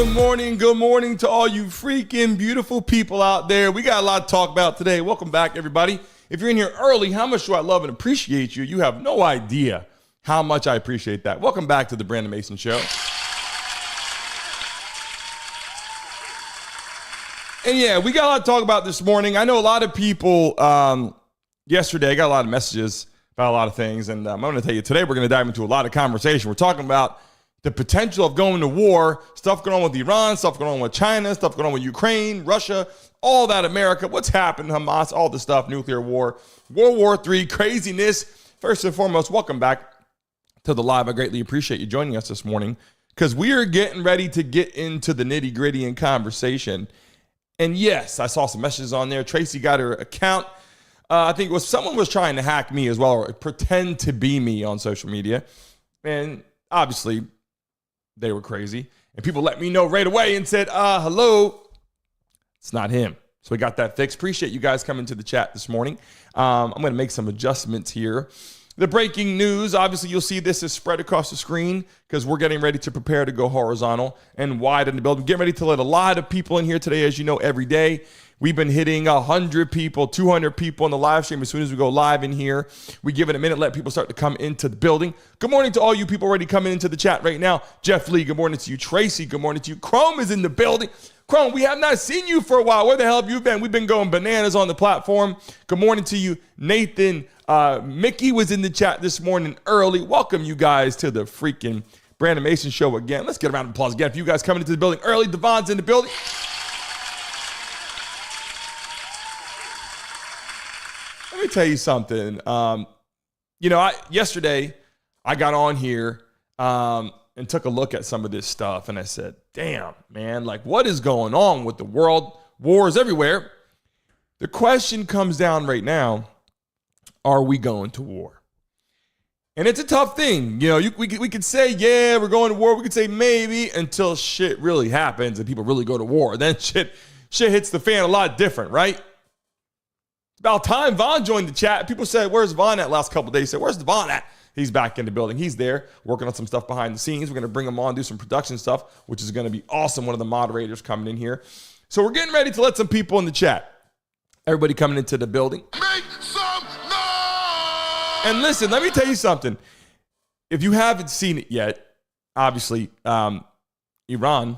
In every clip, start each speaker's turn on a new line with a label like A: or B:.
A: Good morning to all you freaking beautiful people out there. We got a lot to talk about today. Welcome back, everybody. If you're in here early, how much do I love and appreciate you? You have no idea how much I appreciate that. Welcome back to the Brandon Mason Show. And yeah, we got a lot to talk about this morning. I know a lot of people, yesterday, I got a lot of messages about a lot of things. And I'm going to tell you today, we're going to dive into a lot of conversation. We're talking about the potential of going to war, stuff going on with Iran, stuff going on with China, stuff going on with Ukraine, Russia, all that America, what's happened, Hamas, all the stuff, nuclear war, World War III, craziness. First and foremost, welcome back to the live. I greatly appreciate you joining us this morning because we are getting ready to get into the nitty gritty and conversation. And yes, I saw some messages on there. Tracy got her account. I think it was someone was trying to hack me as well, or pretend to be me on social media. And obviously, they were crazy. And people let me know right away and said, hello, it's not him. So we got that fixed. Appreciate you guys coming to the chat this morning. I'm going to make some adjustments here. The breaking news, obviously you'll see this is spread across the screen because we're getting ready to prepare to go horizontal and wide in the building. Getting ready to let a lot of people in here today, as you know, every day. We've been hitting 100 people, 200 people on the live stream. As soon as we go live in here, we give it a minute, let people start to come into the building. Good morning to all you people already coming into the chat right now. Jeff Lee, good morning to you. Tracy, good morning to you. Chrome is in the building. Chrome, we have not seen you for a while. Where the hell have you been? We've been going bananas on the platform. Good morning to you. Nathan, Mickey was in the chat this morning early. Welcome you guys to the freaking Brandon Mason Show again. Let's get a round of applause again for you guys coming into the building early. Devon's in the building. Let me tell you something. Yesterday I got on here and took a look at some of this stuff, and I said, damn, man, like what is going on with the world? Wars everywhere. The question comes down right now, are we going to war? And it's a tough thing. We could say, yeah, we're going to war. We could say maybe until shit really happens and people really go to war. Then shit hits the fan a lot different, right? About time Vaughn joined the chat. People said, where's Vaughn at last couple of days? Said, where's Vaughn at? He's back in the building. He's there working on some stuff behind the scenes. We're going to bring him on, do some production stuff, which is going to be awesome. One of the moderators coming in here. So we're getting ready to let some people in the chat. Everybody coming into the building. Make some noise! And listen, let me tell you something. If you haven't seen it yet, obviously, Iran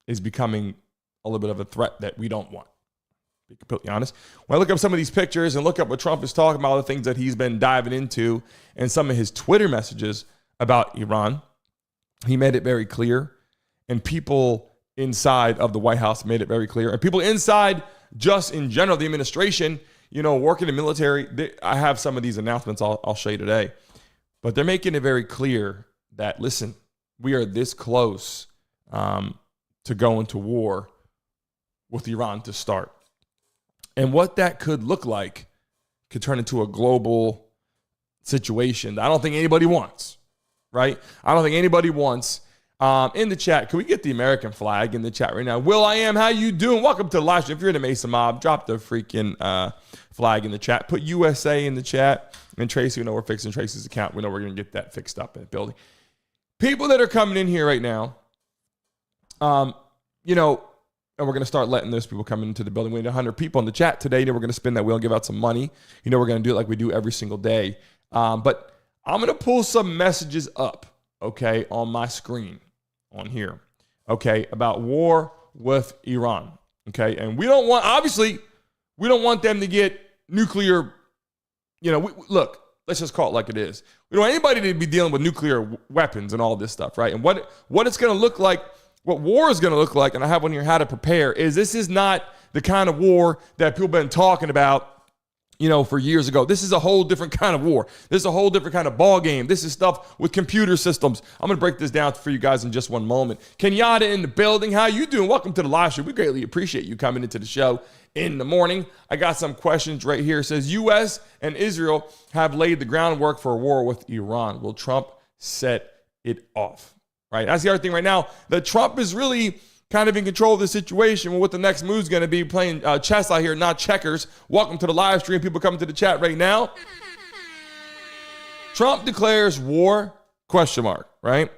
A: is becoming a little bit of a threat that we don't want. To be completely honest. When I look up some of these pictures and look up what Trump is talking about, the things that he's been diving into and some of his Twitter messages about Iran, he made it very clear. And people inside of the White House made it very clear. And people inside, just in general, the administration, working in the military, I have some of these announcements I'll show you today. But they're making it very clear that, listen, we are this close to going to war with Iran to start. And what that could look like could turn into a global situation that I don't think anybody wants, right? I don't think anybody wants. In the chat, can we get the American flag in the chat right now? Will I am, how you doing? Welcome to the live stream. If you're in the Mesa Mob, drop the freaking flag in the chat. Put USA in the chat. And Tracy, we know we're fixing Tracy's account. We know we're going to get that fixed up in the building. People that are coming in here right now, and we're going to start letting those people come into the building. We need 100 people in the chat today. We're going to spin that wheel and give out some money. We're going to do it like we do every single day. But I'm going to pull some messages up, okay, on my screen on here, okay, about war with Iran, okay? And we don't want them to get nuclear, look, let's just call it like it is. We don't want anybody to be dealing with nuclear weapons and all this stuff, right? And what it's going to look like, what war is going to look like, and I have one here, how to prepare, is this is not the kind of war that people have been talking about, for years ago. This is a whole different kind of war. This is a whole different kind of ball game. This is stuff with computer systems. I'm going to break this down for you guys in just one moment. Kenyatta in the building. How you doing? Welcome to the live show. We greatly appreciate you coming into the show in the morning. I got some questions right here. It says, U.S. and Israel have laid the groundwork for a war with Iran. Will Trump set it off? Right. That's the other thing right now. That Trump is really kind of in control of the situation. Well, what the next move is going to be, playing chess out here, not checkers. Welcome to the live stream. People coming to the chat right now. Trump declares war, ? Right?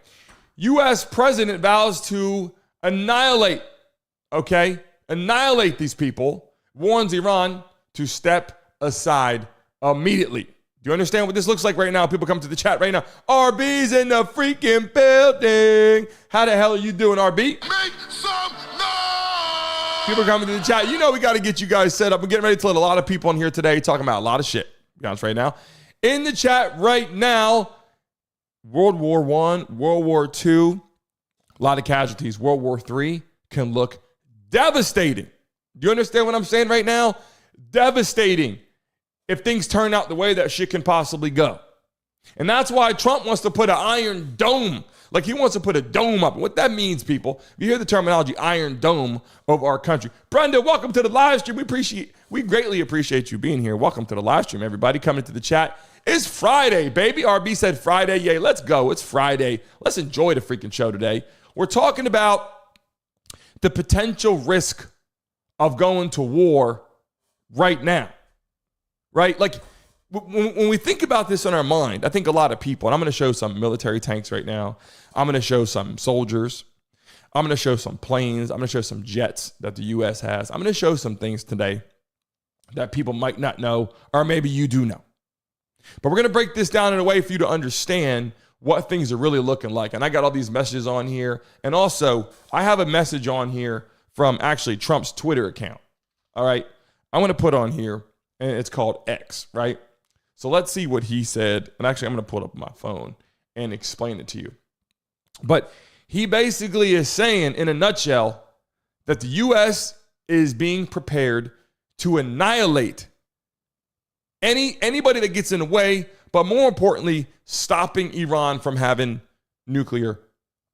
A: U.S. president vows to annihilate, okay? Annihilate these people, warns Iran to step aside immediately. Do you understand what this looks like right now? People come to the chat right now. RB's in the freaking building. How the hell are you doing, RB?
B: Make some noise!
A: People are coming to the chat. You know we got to get you guys set up. We're getting ready to let a lot of people in here today talking about a lot of shit. To be honest right now. In the chat right now, World War I, World War II, a lot of casualties. World War III can look devastating. Do you understand what I'm saying right now? Devastating if things turn out the way that shit can possibly go. And that's why Trump wants to put an iron dome. Like he wants to put a dome up. What that means, people, you hear the terminology iron dome over our country. Brenda, welcome to the live stream. We greatly appreciate you being here. Welcome to the live stream, everybody coming to the chat. It's Friday, baby. RB said Friday. Yay, let's go. It's Friday. Let's enjoy the freaking show today. We're talking about the potential risk of going to war right now. Right? Like when we think about this in our mind, I think a lot of people, and I'm going to show some military tanks right now. I'm going to show some soldiers. I'm going to show some planes. I'm going to show some jets that the U.S. has. I'm going to show some things today that people might not know, or maybe you do know. But we're going to break this down in a way for you to understand what things are really looking like. And I got all these messages on here. And also, I have a message on here from actually Trump's Twitter account. All right. I'm going to put on here, and it's called X, right? So let's see what he said. And actually, I'm going to pull it up on my phone and explain it to you. But he basically is saying, in a nutshell, that the U.S. is being prepared to annihilate anybody that gets in the way, but more importantly, stopping Iran from having nuclear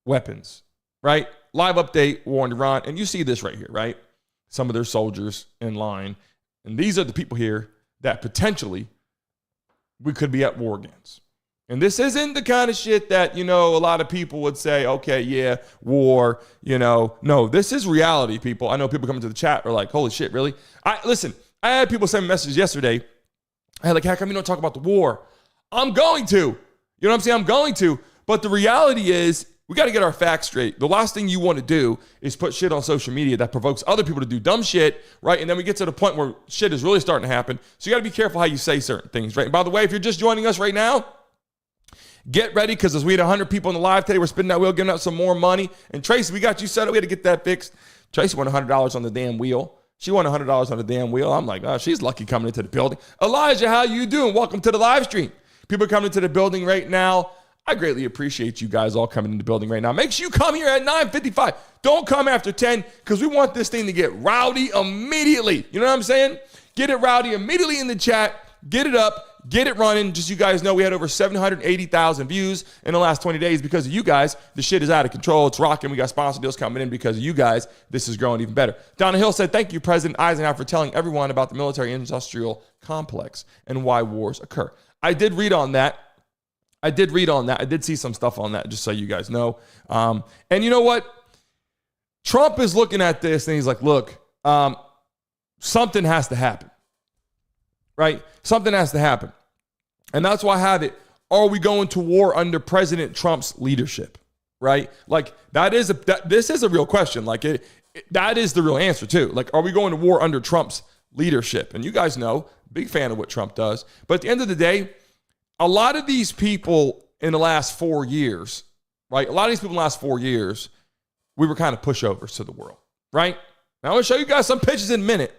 A: weapons, right? Live update, war in Iran. And you see this right here, right? Some of their soldiers in line. And these are the people here that potentially we could be at war against. And this isn't the kind of shit that, a lot of people would say, okay, yeah, war, No, this is reality, people. I know people coming to the chat are like, holy shit, really? Listen, I had people send me messages yesterday. I had like, how come you don't talk about the war? I'm going to. You know what I'm saying? I'm going to. But the reality is, we got to get our facts straight. The last thing you want to do is put shit on social media that provokes other people to do dumb shit, right? And then we get to the point where shit is really starting to happen. So you got to be careful how you say certain things, right? And by the way, if you're just joining us right now, get ready, because as we had 100 people in the live today, we're spinning that wheel, giving out some more money. And Tracy, we got you set up. We had to get that fixed. Tracy won $100 on the damn wheel. She won $100 on the damn wheel. I'm like, oh, she's lucky coming into the building. Elijah, how you doing? Welcome to the live stream. People are coming into the building right now. I greatly appreciate you guys all coming in the building right now. Make sure you come here at 9:55. Don't come after 10, because we want this thing to get rowdy immediately. You know what I'm saying? Get it rowdy immediately in the chat. Get it up. Get it running. Just so you guys know, we had over 780,000 views in the last 20 days because of you guys. The shit is out of control. It's rocking. We got sponsor deals coming in because of you guys. This is growing even better. Donna Hill said, thank you, President Eisenhower, for telling everyone about the military-industrial complex and why wars occur. I did read on that. I did see some stuff on that, just so you guys know. And you know what? Trump is looking at this and he's like, look, something has to happen, right? Something has to happen. And that's why I have it. Are we going to war under President Trump's leadership, right? Like this is a real question. Like that is the real answer too. Like, are we going to war under Trump's leadership? And you guys know, big fan of what Trump does. But at the end of the day, a lot of these people in the last 4 years, right? A lot of these people in the last 4 years, we were kind of pushovers to the world, right? Now, I'm going to show you guys some pictures in a minute.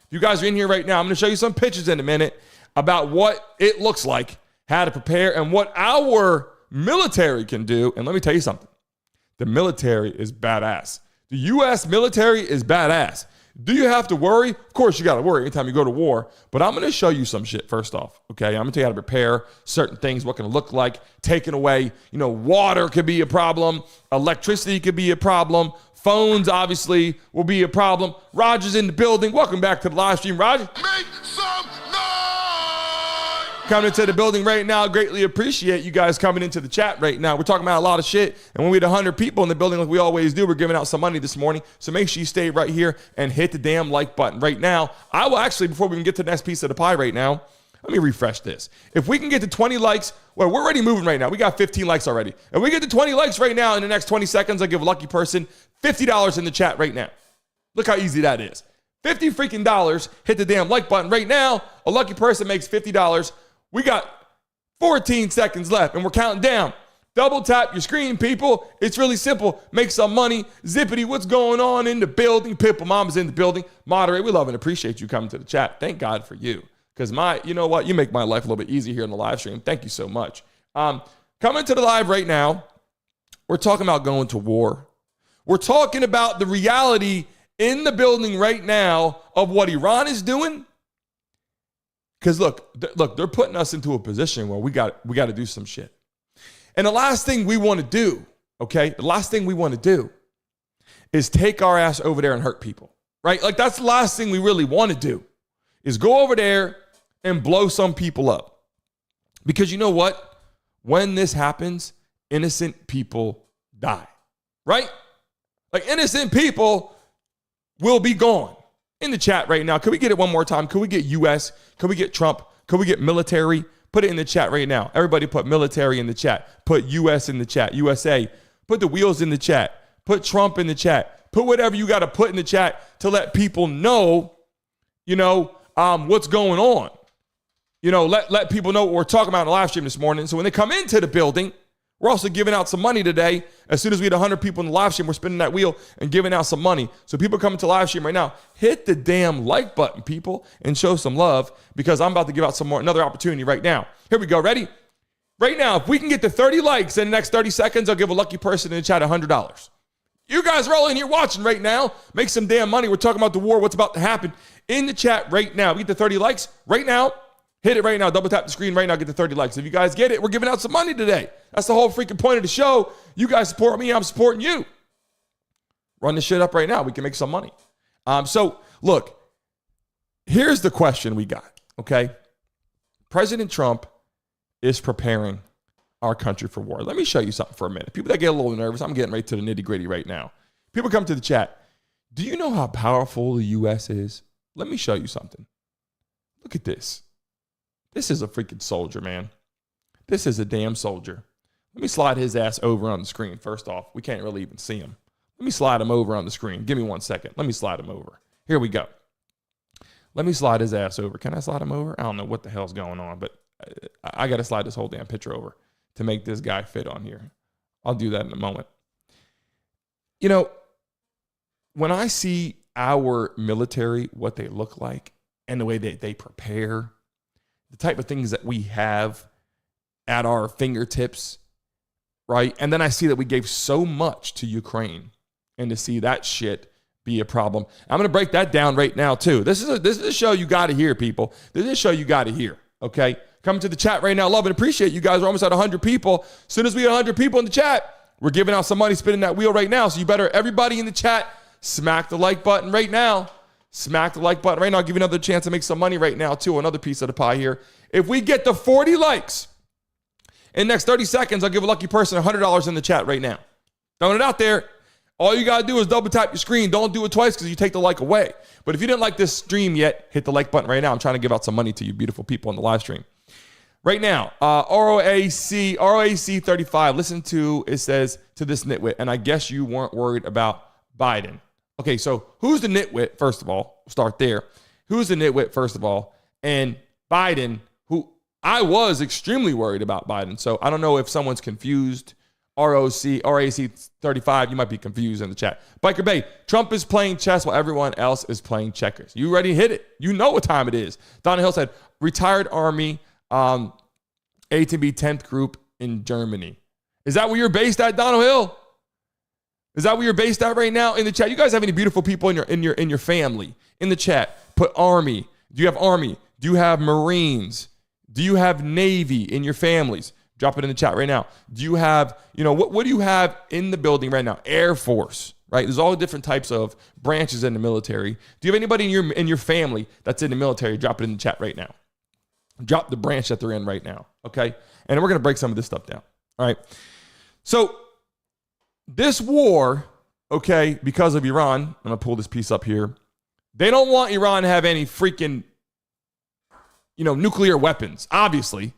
A: If you guys are in here right now, I'm going to show you some pictures in a minute about what it looks like, how to prepare, and what our military can do. And let me tell you something. The military is badass. The U.S. military is badass. Do you have to worry? Of course, you got to worry anytime you go to war. But I'm going to show you some shit first off, okay? I'm going to tell you how to prepare certain things, what can it look like, taking away, water could be a problem, electricity could be a problem, phones obviously will be a problem. Roger's in the building. Welcome back to the live stream, Roger.
B: Make some noise!
A: Coming into the building right now. Greatly appreciate you guys coming into the chat right now. We're talking about a lot of shit. And when we had 100 people in the building like we always do, we're giving out some money this morning. So make sure you stay right here and hit the damn like button right now. I will actually, before we can get to the next piece of the pie right now, let me refresh this. If we can get to 20 likes, well, we're already moving right now. We got 15 likes already. If we get to 20 likes right now in the next 20 seconds, I'll give a lucky person $50 in the chat right now. Look how easy that is. $50 freaking dollars. Hit the damn like button right now. A lucky person makes $50. We got 14 seconds left and we're counting down. Double tap your screen, people. It's really simple. Make some money. Zippity, what's going on in the building? People, Mama's in the building. Moderate. We love and appreciate you coming to the chat. Thank God for you. Because you know what? You make my life a little bit easier here in the live stream. Thank you so much. Coming to the live right now, we're talking about going to war. We're talking about the reality in the building right now of what Iran is doing. Because look, they're putting us into a position where we got to do some shit. And the last thing we want to do, okay, the last thing we want to do is take our ass over there and hurt people, right? Like that's the last thing we really want to do is go over there and blow some people up. Because you know what? When this happens, innocent people die, right? Like innocent people will be gone. In the chat right now, could we get it one more time? Could we get US? Could we get Trump? Could we get military? Put it in the chat right now. Everybody put military in the chat. Put US in the chat. USA. Put the wheels in the chat. Put Trump in the chat. Put whatever you got to put in the chat to let people know, what's going on. Let people know what we're talking about in the live stream this morning. So when they come into the building, we're also giving out some money today. As soon as we hit 100 people in the live stream, we're spinning that wheel and giving out some money. So people coming to live stream right now, hit the damn like button, people, and show some love because I'm about to give out another opportunity right now. Here we go. Ready? Right now, if we can get to 30 likes in the next 30 seconds, I'll give a lucky person in the chat $100. You guys are all in here watching right now. Make some damn money. We're talking about the war, what's about to happen in the chat right now. We get to 30 likes right now. Hit it right now. Double tap the screen right now. Get to 30 likes. If you guys get it, we're giving out some money today. That's the whole freaking point of the show. You guys support me. I'm supporting you. Run this shit up right now. We can make some money. So look, here's the question we got. Okay. President Trump is preparing our country for war. Let me show you something for a minute. People that get a little nervous, I'm getting right to the nitty gritty right now. People come to the chat. Do you know how powerful the U.S. is? Let me show you something. Look at this. This is a freaking soldier, man. This is a damn soldier. Let me slide his ass over on the screen. First off, we can't really even see him. Let me slide him over on the screen. Give me 1 second. Let me slide him over. Here we go. Let me slide his ass over. Can I slide him over? I don't know what the hell's going on, but I got to slide this whole damn picture over to make this guy fit on here. I'll do that in a moment. When I see our military, what they look like and the way they prepare, the type of things that we have at our fingertips, right? And then I see that we gave so much to Ukraine, and to see that shit be a problem. I'm going to break that down right now too. This is a show you got to hear, people. This is a show you got to hear, okay? Coming to the chat right now. Love and appreciate you guys. We're almost at 100 people. As soon as we get 100 people in the chat, we're giving out some money, spinning that wheel right now. So you better, everybody in the chat, smack the like button right now. Smack the like button right now. I'll give you another chance to make some money right now, too. Another piece of the pie here. If we get to 40 likes in the next 30 seconds, I'll give a lucky person $100 in the chat right now. Throwing it out there. All you got to do is double tap your screen. Don't do it twice because you take the like away. But if you didn't like this stream yet, hit the like button right now. I'm trying to give out some money to you beautiful people on the live stream. Right now, ROAC 35. Listen to, it says, to this nitwit. And I guess you weren't worried about Biden. Okay, so who's the nitwit, first of all? Start there. Who's the nitwit, first of all? And Biden, who I was extremely worried about Biden. So I don't know if someone's confused. RAC 35, you might be confused in the chat. Biker Bay, Trump is playing chess while everyone else is playing checkers. You ready to hit it? You know what time it is. Donna Hill said, retired Army, A to B 10th group in Germany. Is that where you're based at, Donna Hill? Is that where you're based at right now in the chat? You guys have any beautiful people in your family in the chat? Put Army. Do you have Army? Do you have Marines? Do you have Navy in your families? Drop it in the chat right now. Do you have, what do you have in the building right now? Air Force, right? There's all different types of branches in the military. Do you have anybody in your family that's in the military? Drop it in the chat right now. Drop the branch that they're in right now, okay? And we're going to break some of this stuff down, all right? So this war, okay, because of Iran, I'm going to pull this piece up here. They don't want Iran to have any freaking, nuclear weapons, obviously.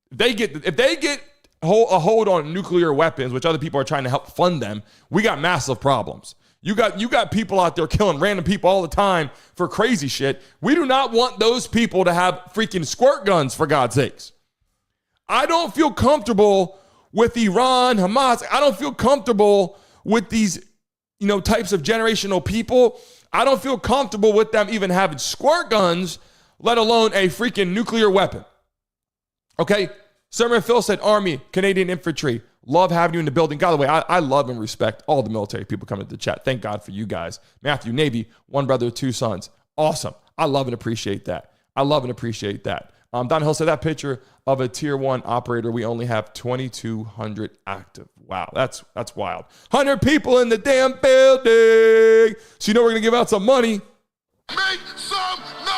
A: If they get a hold on nuclear weapons, which other people are trying to help fund them, we got massive problems. You got people out there killing random people all the time for crazy shit. We do not want those people to have freaking squirt guns, for God's sakes. I don't feel comfortable with Iran, Hamas. I don't feel comfortable with these, types of generational people. I don't feel comfortable with them even having squirt guns, let alone a freaking nuclear weapon. Okay? Sermon Phil said, Army, Canadian Infantry, love having you in the building. By the way, I love and respect all the military people coming to the chat. Thank God for you guys. Matthew, Navy, one brother, two sons. Awesome. I love and appreciate that. Don Hill said that picture of a tier 1 operator, we only have 2,200 active. Wow, that's wild. 100 people in the damn building. So we're going to give out some money.
B: Make some noise!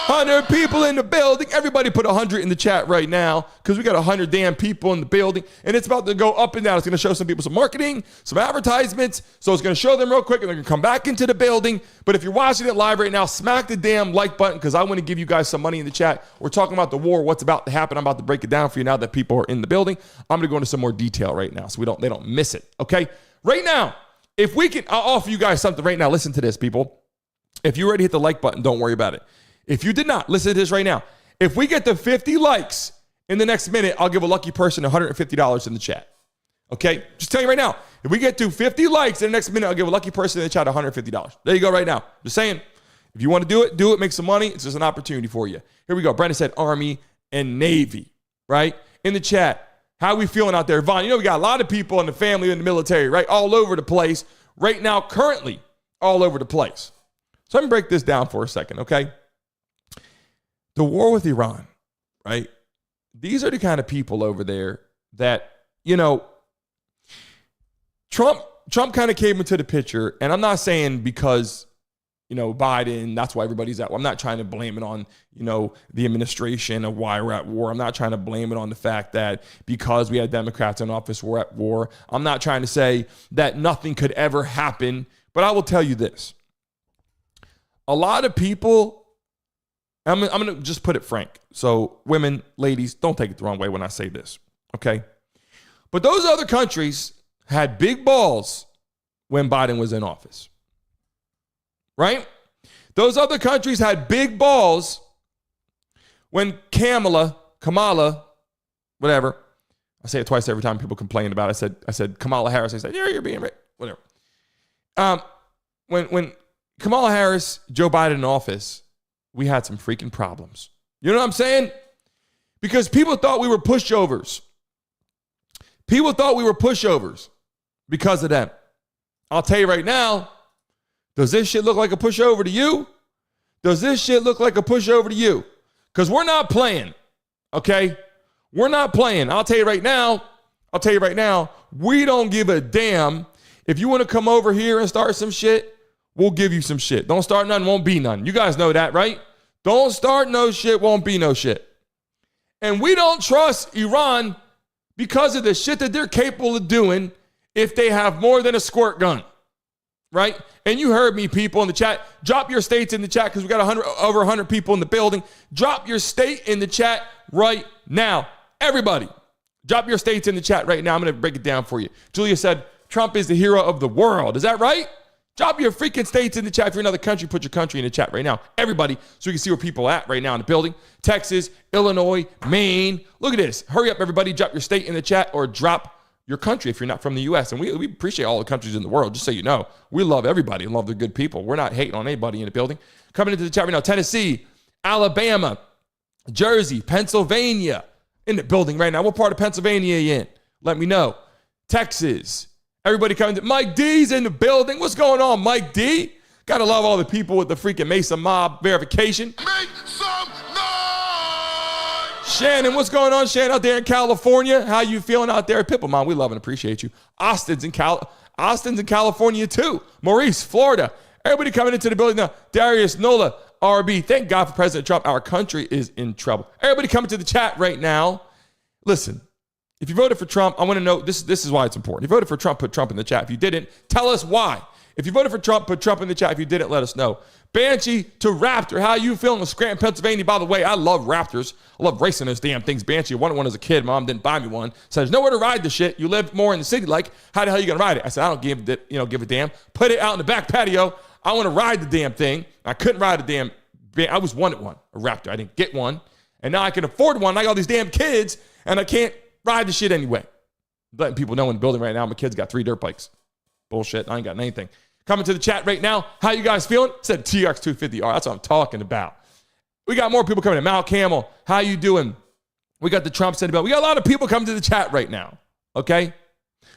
A: 100 people in the building. Everybody put 100 in the chat right now because we got 100 damn people in the building, and it's about to go up and down. It's going to show some people some marketing, some advertisements. So it's going to show them real quick, and they're going to come back into the building. But if you're watching it live right now, smack the damn like button because I want to give you guys some money in the chat. We're talking about the war, what's about to happen. I'm about to break it down for you now that people are in the building. I'm going to go into some more detail right now so they don't miss it. Okay, right now, if we can, I'll offer you guys something right now. Listen to this, people. If you already hit the like button, don't worry about it. If you did not, listen to this right now. If we get to 50 likes in the next minute, I'll give a lucky person $150 in the chat. Okay? Just tell you right now. If we get to 50 likes in the next minute, I'll give a lucky person in the chat $150. There you go right now. Just saying. If you want to do it, make some money. It's just an opportunity for you. Here we go. Brandon said Army and Navy, right? In the chat. How we feeling out there? Vaughn, we got a lot of people in the family in the military, right? All over the place. Right now, currently, all over the place. So let me break this down for a second, okay? The war with Iran, right? These are the kind of people over there that, Trump kind of came into the picture, and I'm not saying because, Biden, that's why everybody's at war. I'm not trying to blame it on, the administration of why we're at war. I'm not trying to blame it on the fact that because we had Democrats in office, we're at war. I'm not trying to say that nothing could ever happen, but I will tell you this. A lot of people, I'm going to just put it frank. So women, ladies, don't take it the wrong way when I say this, okay? But those other countries had big balls when Biden was in office, right? Those other countries had big balls when Kamala, whatever. I say it twice every time people complain about it. I said Kamala Harris. I said, yeah, you're being right, whatever. When Kamala Harris, Joe Biden in office, we had some freaking problems. You know what I'm saying? Because people thought we were pushovers. People thought we were pushovers because of them. I'll tell you right now, does this shit look like a pushover to you? Does this shit look like a pushover to you? Because we're not playing, okay? We're not playing. I'll tell you right now, we don't give a damn. If you want to come over here and start some shit, we'll give you some shit. Don't start none, won't be none. You guys know that, right? Don't start no shit, won't be no shit. And we don't trust Iran because of the shit that they're capable of doing if they have more than a squirt gun, right? And you heard me, people in the chat. Drop your states in the chat because we got over 100 people in the building. Drop your state in the chat right now. Everybody, drop your states in the chat right now. I'm going to break it down for you. Julia said, Trump is the hero of the world. Is that right? Drop your freaking states in the chat. If you're in another country, put your country in the chat right now. Everybody, so we can see where people are at right now in the building. Texas, Illinois, Maine. Look at this. Hurry up, everybody. Drop your state in the chat or drop your country if you're not from the U.S. And we appreciate all the countries in the world, just so you know. We love everybody and love the good people. We're not hating on anybody in the building. Coming into the chat right now, Tennessee, Alabama, Jersey, Pennsylvania in the building right now. What part of Pennsylvania are you in? Let me know. Texas. Everybody coming to Mike D's in the building. What's going on, Mike D? Gotta love all the people with the freaking Mesa Mob verification.
B: Make some noise!
A: Shannon, what's going on, Shannon, out there in California? How you feeling out there? People, Mom, we love and appreciate you. Austin's in California too. Maurice, Florida. Everybody coming into the building now. Darius, Nola, RB. Thank God for President Trump. Our country is in trouble. Everybody coming to the chat right now. Listen. If you voted for Trump, I want to know, this is why it's important. If you voted for Trump, put Trump in the chat. If you didn't, tell us why. If you voted for Trump, put Trump in the chat. If you didn't, let us know. Banshee to Raptor. How you feeling in Scranton, Pennsylvania? By the way, I love Raptors. I love racing those damn things. Banshee, I wanted one as a kid. Mom didn't buy me one. So there's nowhere to ride the shit. You live more in the city. Like, how the hell are you going to ride it? I said, I don't give a damn. Put it out in the back patio. I want to ride the damn thing. I couldn't ride the damn. I was wanted one, a Raptor. I didn't get one. And now I can afford one. I got all these damn kids, and I can't ride the shit anyway. I'm letting people know in the building right now, my kid's got 3 dirt bikes. Bullshit. I ain't got anything. Coming to the chat right now. How you guys feeling? Said TX250R. That's what I'm talking about. We got more people coming in. Mal Camel, how you doing? We got the Trump sentiment. We got a lot of people coming to the chat right now. Okay?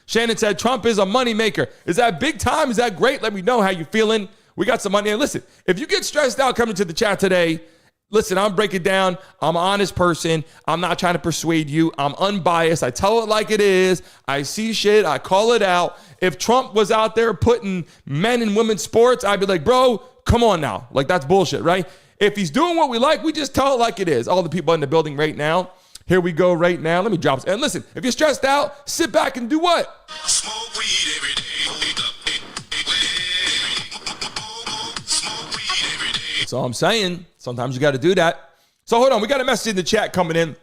A: Shannon said, Trump is a money maker. Is that big time? Is that great? Let me know how you feeling. We got some money. And listen, if you get stressed out coming to the chat today, listen, I'm breaking down. I'm an honest person. I'm not trying to persuade you. I'm unbiased. I tell it like it is. I see shit. I call it out. If Trump was out there putting men and women's sports, I'd be like, bro, come on now. Like, that's bullshit, right? If he's doing what we like, we just tell it like it is. All the people in the building right now. Here we go right now. Let me drop. And listen, if you're stressed out, sit back and do what?
B: Smoke weed every day.
A: That's all I'm saying. Sometimes you got to do that. So hold on. We got a message in the chat coming in.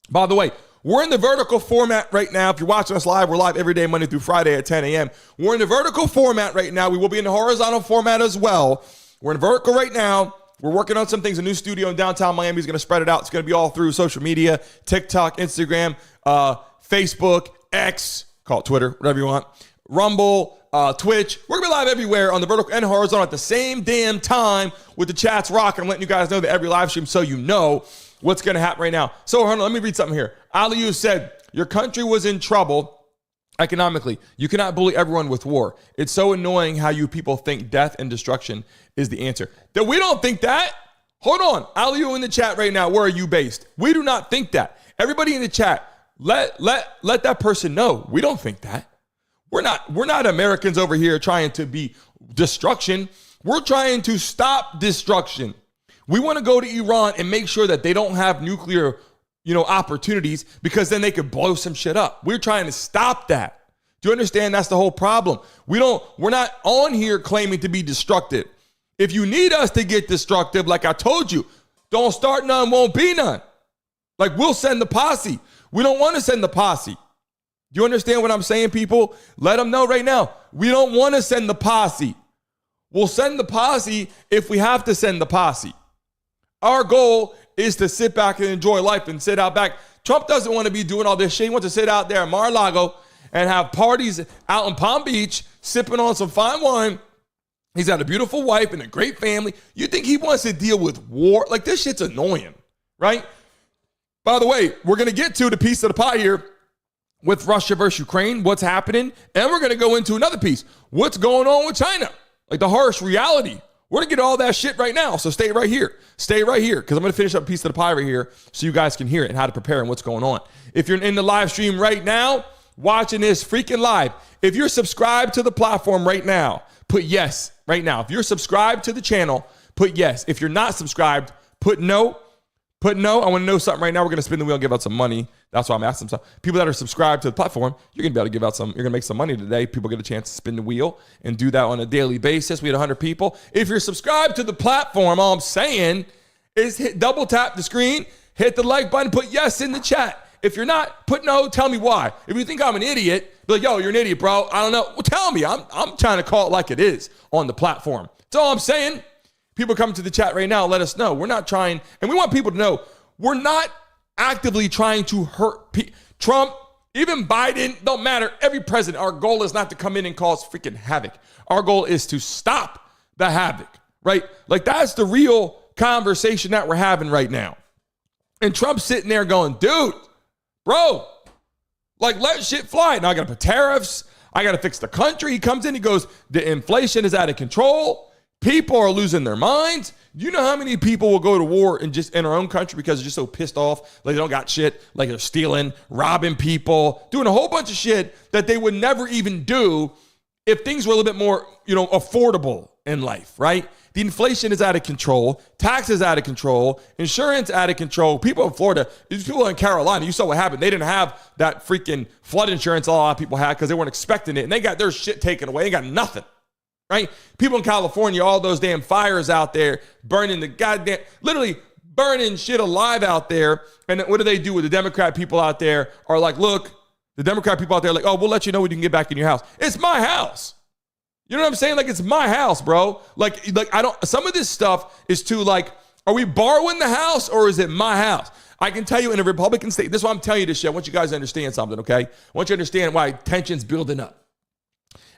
A: By the way, we're in the vertical format right now. If you're watching us live, we're live every day, Monday through Friday at 10 a.m. We're in the vertical format right now. We will be in the horizontal format as well. We're in vertical right now. We're working on some things. A new studio in downtown Miami is going to spread it out. It's going to be all through social media, TikTok, Instagram, Facebook, X, call it Twitter, whatever you want, Rumble, Twitch. We're going to be live everywhere on the vertical and horizontal at the same damn time with the chats rocking. I'm letting you guys know that every live stream so you know what's going to happen right now. So, hold on, let me read something here. Aliyu said, your country was in trouble economically. You cannot bully everyone with war. It's so annoying how you people think death and destruction is the answer. That we don't think that. Hold on. Aliyu in the chat right now, where are you based? We do not think that. Everybody in the chat, let that person know. We don't think that. We're not Americans over here trying to be destruction. We're trying to stop destruction. We want to go to Iran and make sure that they don't have nuclear, opportunities, because then they could blow some shit up. We're trying to stop that. Do you understand? That's the whole problem. We're not on here claiming to be destructive. If you need us to get destructive, like I told you, don't start none, won't be none. Like, we'll send the posse. We don't want to send the posse. Do you understand what I'm saying, people? Let them know right now. We don't want to send the posse. We'll send the posse if we have to send the posse. Our goal is to sit back and enjoy life and sit out back. Trump doesn't want to be doing all this shit. He wants to sit out there in Mar-a-Lago and have parties out in Palm Beach, sipping on some fine wine. He's got a beautiful wife and a great family. You think he wants to deal with war? Like, this shit's annoying, right? By the way, we're going to get to the piece of the pie here with Russia versus Ukraine, what's happening, and we're going to go into another piece. What's going on with China? Like, the harsh reality. We're going to get all that shit right now, so stay right here. Stay right here, because I'm going to finish up a piece of the pie right here so you guys can hear it and how to prepare and what's going on. If you're in the live stream right now, watching this freaking live, if you're subscribed to the platform right now, put yes right now. If you're subscribed to the channel, put yes. If you're not subscribed, put no. Put no. I want to know something right now. We're going to spin the wheel and give out some money. That's why I'm asking some. People that are subscribed to the platform, you're going to be able to give out some. You're going to make some money today. People get a chance to spin the wheel and do that on a daily basis. We had 100 people. If you're subscribed to the platform, all I'm saying is double tap the screen, hit the like button, put yes in the chat. If you're not, put no. Tell me why. If you think I'm an idiot, be like, yo, you're an idiot, bro. I don't know. Well, tell me. I'm trying to call it like it is on the platform. That's all I'm saying. People come to the chat right now. Let us know. We're not trying, and we want people to know we're not actively trying to hurt Trump, even Biden, don't matter. Every president, our goal is not to come in and cause freaking havoc. Our goal is to stop the havoc, right? Like, that's the real conversation that we're having right now. And Trump's sitting there going, dude, bro, like, let shit fly. Now I got to put tariffs. I got to fix the country. He comes in, he goes, the inflation is out of control. People are losing their minds. You know how many people will go to war in our own country because they're just so pissed off, like they don't got shit, like they're stealing, robbing people, doing a whole bunch of shit that they would never even do if things were a little bit more, affordable in life, right? The inflation is out of control, taxes out of control, insurance out of control. People in Florida, these people in Carolina, you saw what happened. They didn't have that freaking flood insurance a lot of people had because they weren't expecting it, and they got their shit taken away. They got nothing. right? People in California, all those damn fires out there, burning the goddamn, literally burning shit alive out there. And what do they do with the Democrat people out there are like, look, the Democrat people out there are like, oh, we'll let you know when you can get back in your house. It's my house. You know what I'm saying? Like, it's my house, bro. Like I don't, some of this stuff is too like, are we borrowing the house or is it my house? I can tell you in a Republican state, this is why I'm telling you this shit. I want you guys to understand something, okay? I want you to understand why tension's building up.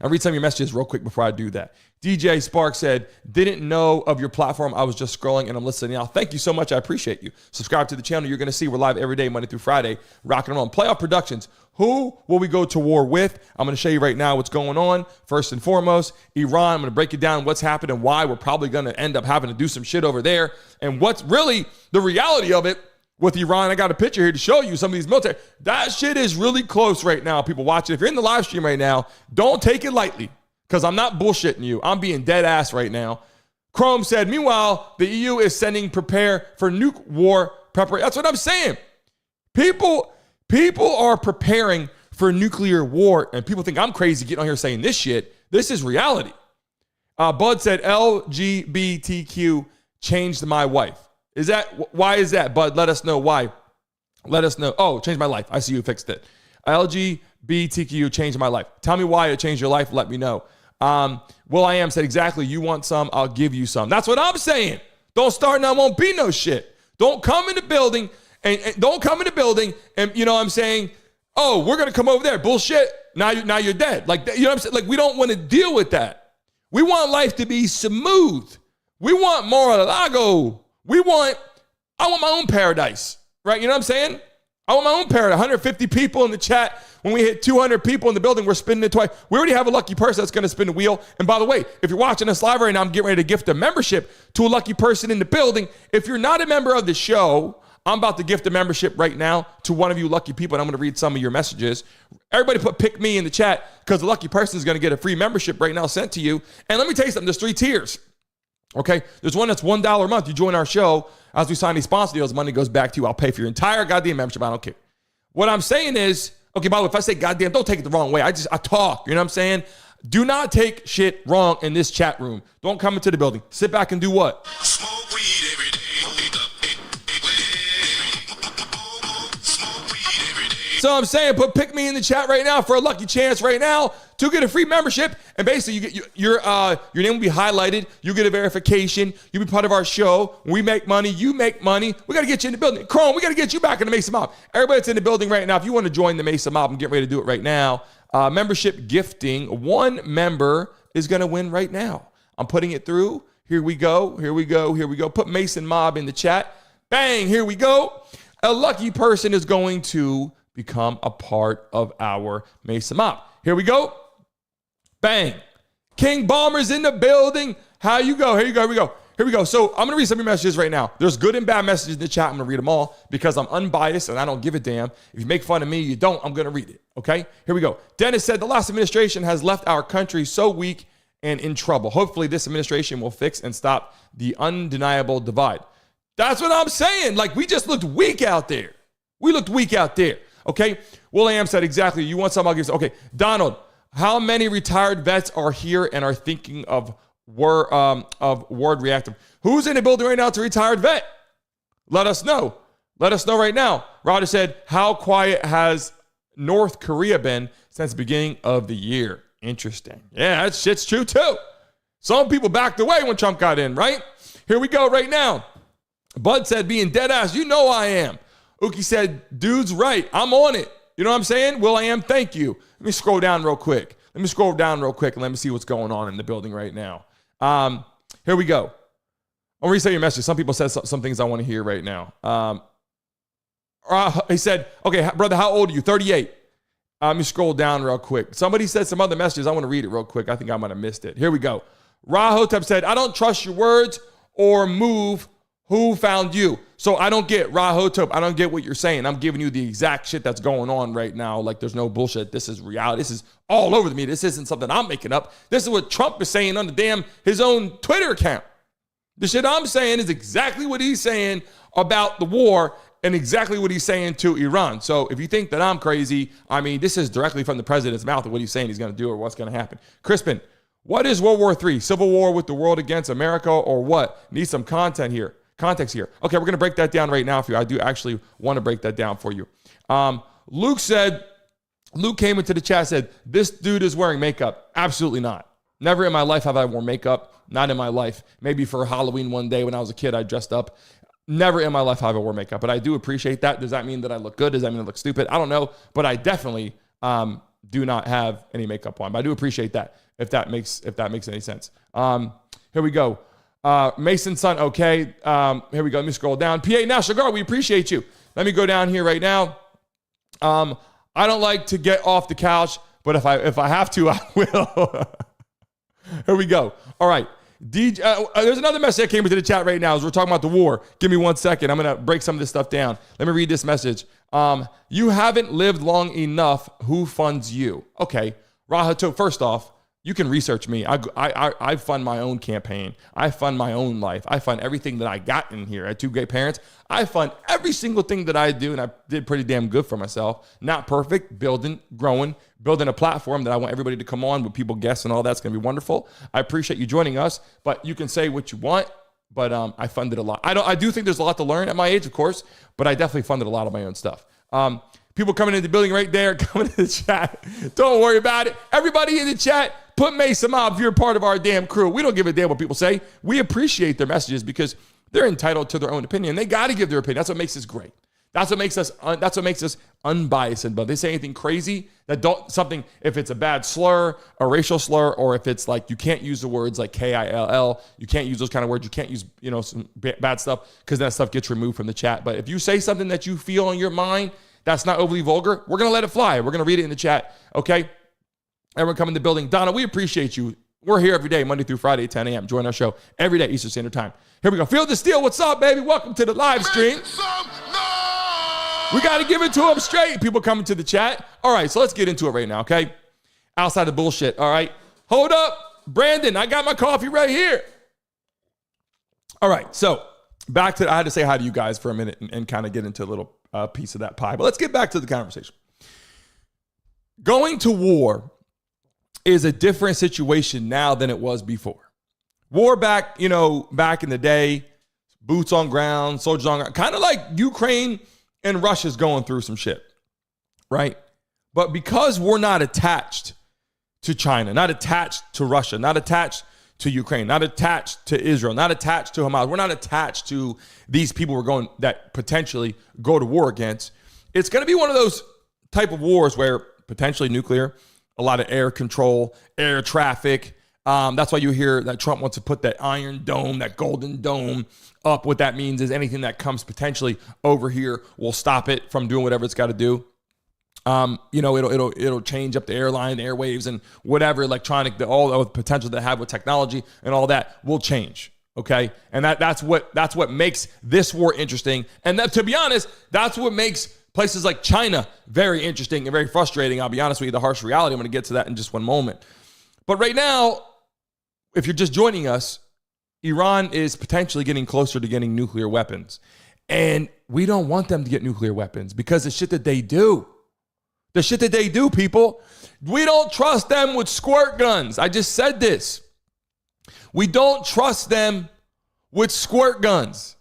A: I'll read some of your messages real quick before I do that. DJ Spark said, didn't know of your platform. I was just scrolling and I'm listening now. Thank you so much. I appreciate you. Subscribe to the channel. You're going to see we're live every day, Monday through Friday, rocking on. Playoff Productions. Who will we go to war with? I'm going to show you right now what's going on. First and foremost, Iran. I'm going to break it down what's happened and why we're probably going to end up having to do some shit over there. And what's really the reality of it with Iran. I got a picture here to show you some of these military. That shit is really close right now, people watching. If you're in the live stream right now, don't take it lightly because I'm not bullshitting you. I'm being dead ass right now. Chrome said, meanwhile, the EU is sending prepare for nuke war preparation. That's what I'm saying. People are preparing for nuclear war, and people think I'm crazy getting on here saying this shit. This is reality. Bud said, LGBTQ changed my wife. Why is that, Bud? Let us know why. Let us know. Oh, changed my life. I see you fixed it. LGBTQ changed my life. Tell me why it changed your life. Let me know. Will.i.am said, exactly. You want some, I'll give you some. That's what I'm saying. Don't start and I won't be no shit. Don't come in the building and don't come in the building and, you know what I'm saying, oh, we're going to come over there. Bullshit. Now you're dead. Like, you know what I'm saying? Like, we don't want to deal with that. We want life to be smooth. We want Mar-a-Lago. I want my own paradise, right? You know what I'm saying? I want my own paradise. 150 people in the chat. When we hit 200 people in the building, we're spinning it twice. We already have a lucky person that's going to spin the wheel. And by the way, if you're watching us live right now, I'm getting ready to gift a membership to a lucky person in the building. If you're not a member of the show, I'm about to gift a membership right now to one of you lucky people, and I'm going to read some of your messages. Everybody put pick me in the chat because the lucky person is going to get a free membership right now sent to you. And let me tell you something. There's 3 tiers. Okay, there's one that's $1 a month. You join our show. As we sign these sponsor deals, money goes back to you. I'll pay for your entire goddamn membership. I don't care. What I'm saying is, okay, by the way, if I say goddamn, don't take it the wrong way. I talk. You know what I'm saying? Do not take shit wrong in this chat room. Don't come into the building. Sit back and do what?
B: Smoke weed every day. Smoke weed every day.
A: So I'm saying, pick me in the chat right now for a lucky chance right now to get a free membership. And basically, you get your name will be highlighted. You get a verification. You'll be part of our show. When we make money, you make money. We got to get you in the building. Chrome, we got to get you back in the Mesa Mob. Everybody that's in the building right now, if you want to join the Mesa Mob, I'm getting ready to do it right now. Membership gifting. 1 member is going to win right now. I'm putting it through. Here we go. Here we go. Here we go. Put Mason Mob in the chat. Bang. Here we go. A lucky person is going to become a part of our Mesa Mob. Here we go. Bang. King Bomber's in the building. How you go? Here you go. Here we go. Here we go. So I'm going to read some of your messages right now. There's good and bad messages in the chat. I'm going to read them all because I'm unbiased and I don't give a damn. If you make fun of me, you don't. I'm going to read it. Okay? Here we go. Dennis said the last administration has left our country so weak and in trouble. Hopefully this administration will fix and stop the undeniable divide. That's what I'm saying. Like, we just looked weak out there. We looked weak out there. Okay? Will.i.am said exactly. You want something? I'll give you. Okay. Donald, how many retired vets are here and are thinking of ward reactive? Who's in the building right now to retired vet? Let us know. Let us know right now. Roger said, how quiet has North Korea been since the beginning of the year? Interesting. Yeah, that shit's true too. Some people backed away when Trump got in, right? Here we go right now. Bud said, being dead ass, you know I am. Uki said, dude's right. I'm on it. You know what I'm saying? Will.i.am, thank you. Let me scroll down real quick. And let me see what's going on in the building right now. Here we go. I'll reset your message. Some people said some things I want to hear right now. He said, okay, brother, how old are you? 38. Let me scroll down real quick. Somebody said some other messages. I want to read it real quick. I think I might have missed it. Here we go. Rahotep said, I don't trust your words or move. Who found you? So I don't get Rahotep. I don't get what you're saying. I'm giving you the exact shit that's going on right now. Like, there's no bullshit. This is reality. This is all over me. This isn't something I'm making up. This is what Trump is saying on his own Twitter account. The shit I'm saying is exactly what he's saying about the war and exactly what he's saying to Iran. So if you think that I'm crazy, I mean, this is directly from the president's mouth of what he's saying he's going to do or what's going to happen. Crispin, What is World War III? Civil war with the world against America or what? Need some context here. Okay, we're going to break that down right now for you. I do actually want to break that down for you. Luke came into the chat, said, this dude is wearing makeup. Absolutely not. Never in my life have I worn makeup. Not in my life. Maybe for Halloween one day when I was a kid, I dressed up. Never in my life have I worn makeup, but I do appreciate that. Does that mean that I look good? Does that mean I look stupid? I don't know, but I definitely do not have any makeup on. But I do appreciate that, if that makes any sense. Here we go. Mason's son, okay. Here we go. Let me scroll down. PA National Guard, we appreciate you. Let me go down here right now. I don't like to get off the couch, but if I have to, I will. Here we go. All right. DJ, there's another message that came into the chat right now as we're talking about the war. Give me 1 second. I'm going to break some of this stuff down. Let me read this message. You haven't lived long enough. Who funds you? Okay. Rahato, first off, you can research me. I fund my own campaign. I fund my own life. I fund everything that I got in here. I had 2 great parents. I fund every single thing that I do, and I did pretty damn good for myself. Not perfect, building, growing, building a platform that I want everybody to come on with people, guests, and all that's going to be wonderful. I appreciate you joining us, but you can say what you want, but I funded a lot. I do think there's a lot to learn at my age, of course, but I definitely funded a lot of my own stuff. People coming into the building right there, coming into the chat. Don't worry about it. Everybody in the chat, put Mason Mob if you're part of our damn crew. We don't give a damn what people say. We appreciate their messages because they're entitled to their own opinion. They got to give their opinion. That's what makes us great. That's what makes us unbiased. But if they say anything crazy, if it's a bad slur, a racial slur, or if it's like you can't use the words like KILL, you can't use those kind of words. You can't use some bad stuff because that stuff gets removed from the chat. But if you say something that you feel in your mind that's not overly vulgar, we're gonna let it fly. We're gonna read it in the chat. Okay. Everyone come in the building. Donna, we appreciate you. We're here every day, Monday through Friday, 10 a.m. Join our show every day, Eastern Standard Time. Here we go. Feel the Steel. What's up, baby? Welcome to the live stream. We got to give it to them straight. People coming to the chat. All right, so let's get into it right now, okay? Outside of bullshit, all right? Hold up. Brandon, I got my coffee right here. All right, so back to, I had to say hi to you guys for a minute and kind of get into a little piece of that pie. But let's get back to the conversation. Going to war is a different situation now than it was before. War back in the day, boots on ground, soldiers on ground, kind of like Ukraine and Russia's going through some shit, right? But because we're not attached to China, not attached to Russia, not attached to Ukraine, not attached to Israel, not attached to Hamas, we're not attached to these people that potentially go to war against, it's going to be one of those type of wars where potentially nuclear, a lot of air control, air traffic. That's why you hear that Trump wants to put that iron dome, that golden dome up. What that means is anything that comes potentially over here will stop it from doing whatever it's got to do. It'll change up the airline, the airwaves, and whatever electronic, all the potential that have with technology and all that will change. Okay, and that's what makes this war interesting. And that, to be honest, that's what makes places like China very interesting and very frustrating. I'll be honest with you, the harsh reality. I'm going to get to that in just one moment. But right now, if you're just joining us, Iran is potentially getting closer to getting nuclear weapons. And we don't want them to get nuclear weapons because the shit that they do, people, we don't trust them with squirt guns. I just said this. We don't trust them with squirt guns.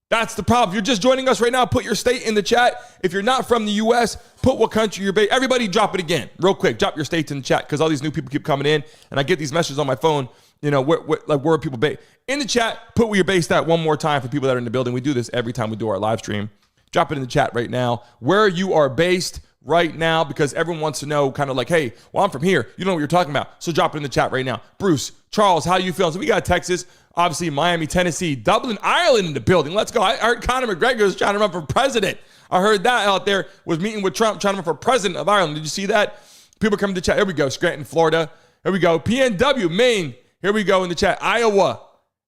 A: That's the problem. If you're just joining us right now, put your state in the chat. If you're not from the U.S., put what country you're based. Everybody drop it again, real quick. Drop your states in the chat because all these new people keep coming in, and I get these messages on my phone. Where are people based? In the chat, put where you're based at one more time for people that are in the building. We do this every time we do our live stream. Drop it in the chat right now, where you are based right now, because everyone wants to know kind of like, hey, well, I'm from here. You know what you're talking about. So drop it in the chat right now. Bruce, Charles, how you feeling? So we got Texas, obviously Miami, Tennessee, Dublin, Ireland in the building. Let's go. I heard Conor McGregor is trying to run for president. I heard that out there, was meeting with Trump, trying to run for president of Ireland. Did you see that? People coming to chat. Here we go. Scranton, Florida. Here we go. PNW, Maine. Here we go in the chat. Iowa.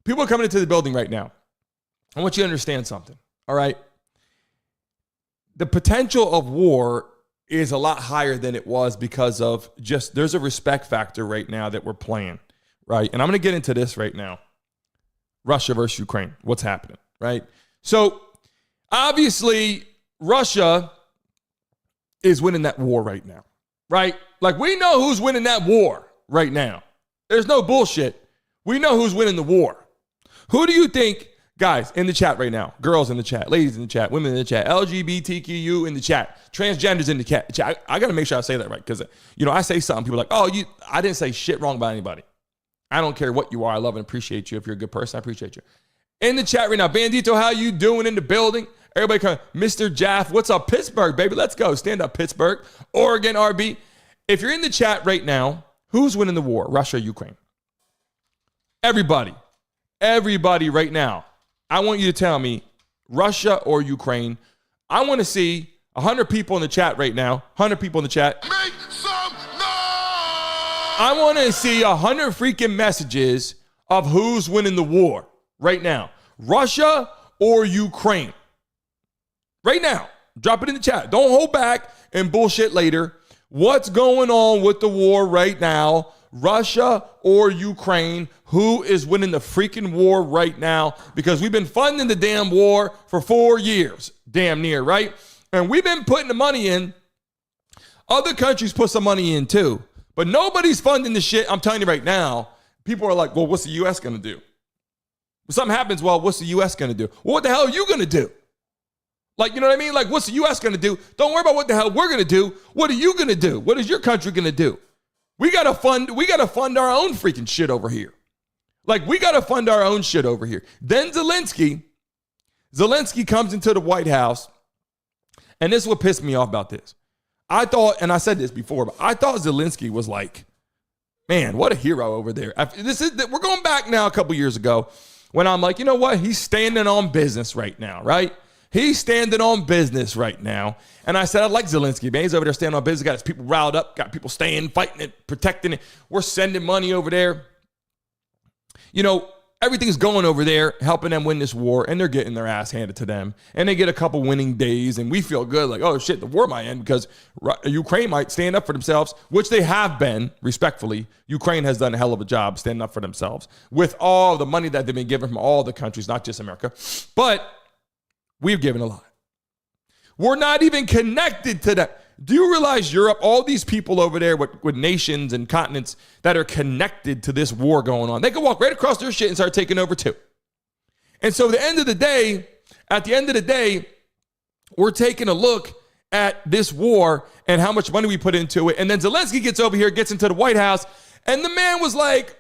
A: People are coming into the building right now. I want you to understand something. All right. The potential of war is a lot higher than it was because of just, there's a respect factor right now that we're playing, right? And I'm going to get into this right now. Russia versus Ukraine. What's happening, right? So obviously Russia is winning that war right now, right? Like we know who's winning that war right now. There's no bullshit. We know who's winning the war. Who do you think, guys, in the chat right now, girls in the chat, ladies in the chat, women in the chat, LGBTQ in the chat, transgenders in the chat. I got to make sure I say that right because, I say something, people are like, oh, I didn't say shit wrong about anybody. I don't care what you are. I love and appreciate you. If you're a good person, I appreciate you. In the chat right now, Bandito, how you doing in the building? Everybody come, Mr. Jaff, what's up, Pittsburgh, baby? Let's go. Stand up, Pittsburgh. Oregon, RB. If you're in the chat right now, who's winning the war, Russia or Ukraine? Everybody right now. I want you to tell me Russia or Ukraine. I want to see 100 people in the chat right now. 100 people in the chat.
B: Make some noise!
A: I want to see 100 freaking messages of who's winning the war right now. Russia or Ukraine. Right now. Drop it in the chat. Don't hold back and bullshit later. What's going on with the war right now? Russia or Ukraine? Who is winning the freaking war right now? Because we've been funding the damn war for 4 years. Damn near, right? And we've been putting the money in. Other countries put some money in too. But nobody's funding the shit. I'm telling you right now. People are like, well, what's the U.S. going to do? When something happens, well, what's the U.S. going to do? Well, what the hell are you going to do? Like, you know what I mean? Like, what's the U.S. going to do? Don't worry about what the hell we're going to do. What are you going to do? What is your country going to do? We got to fund our own freaking shit over here. Like, we got to fund our own shit over here. Then Zelensky comes into the White House, and this is what pissed me off about this. I thought, and I said this before, but I thought Zelensky was like, man, what a hero over there. We're going back now a couple years ago when I'm like, you know what? He's standing on business right now, right? He's standing on business right now. And I said, I like Zelensky, man. He's over there standing on business. Got his people riled up. Got people staying, fighting it, protecting it. We're sending money over there. Everything's going over there, helping them win this war. And they're getting their ass handed to them. And they get a couple winning days. And we feel good. Like, oh, shit, the war might end because Ukraine might stand up for themselves, which they have been, respectfully. Ukraine has done a hell of a job standing up for themselves with all the money that they've been given from all the countries, not just America. But we've given a lot. We're not even connected to that. Do you realize Europe, all these people over there with nations and continents that are connected to this war going on, they can walk right across their shit and start taking over too. And so at the end of the day, we're taking a look at this war and how much money we put into it. And then Zelensky gets over here, gets into the White House, and the man was like,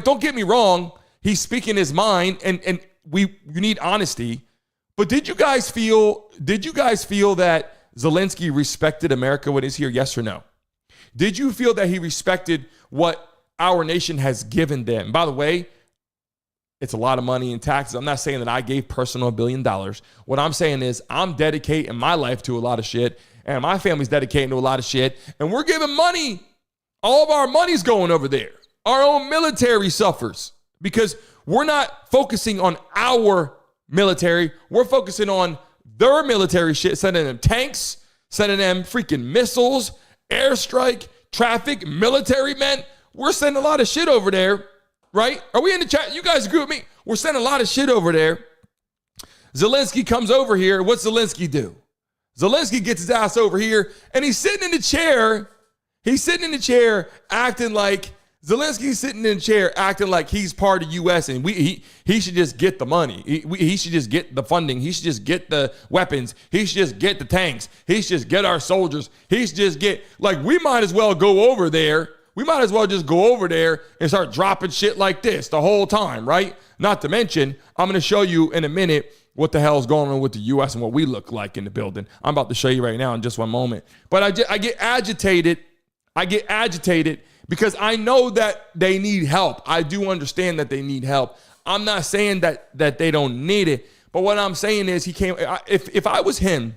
A: don't get me wrong, he's speaking his mind, and you need honesty. But did you guys feel that Zelensky respected America when he's here? Yes or no? Did you feel that he respected what our nation has given them? By the way, it's a lot of money in taxes. I'm not saying that I gave personal $1 billion. What I'm saying is I'm dedicating my life to a lot of shit, and my family's dedicating to a lot of shit, and we're giving money. All of our money's going over there. Our own military suffers because we're not focusing on our military. We're focusing on their military shit, sending them tanks, sending them freaking missiles, airstrike, traffic, military men. We're sending a lot of shit over there, right? Are we in the chat? You guys agree with me? We're sending a lot of shit over there. Zelensky comes over here. What's Zelensky do? Zelensky gets his ass over here, and he's sitting in the chair. Acting like Zelensky's sitting in a chair acting like he's part of U.S. and he should just get the money. He should just get the funding. He should just get the weapons. He should just get the tanks. He should just get our soldiers. He should just get, we might as well go over there. We might as well just go over there and start dropping shit like this the whole time, right? Not to mention, I'm going to show you in a minute what the hell's going on with the U.S. and what we look like in the building. I'm about to show you right now in just one moment. But I get agitated. Because I know that they need help. I do understand that they need help. I'm not saying that they don't need it. But what I'm saying is if I was him,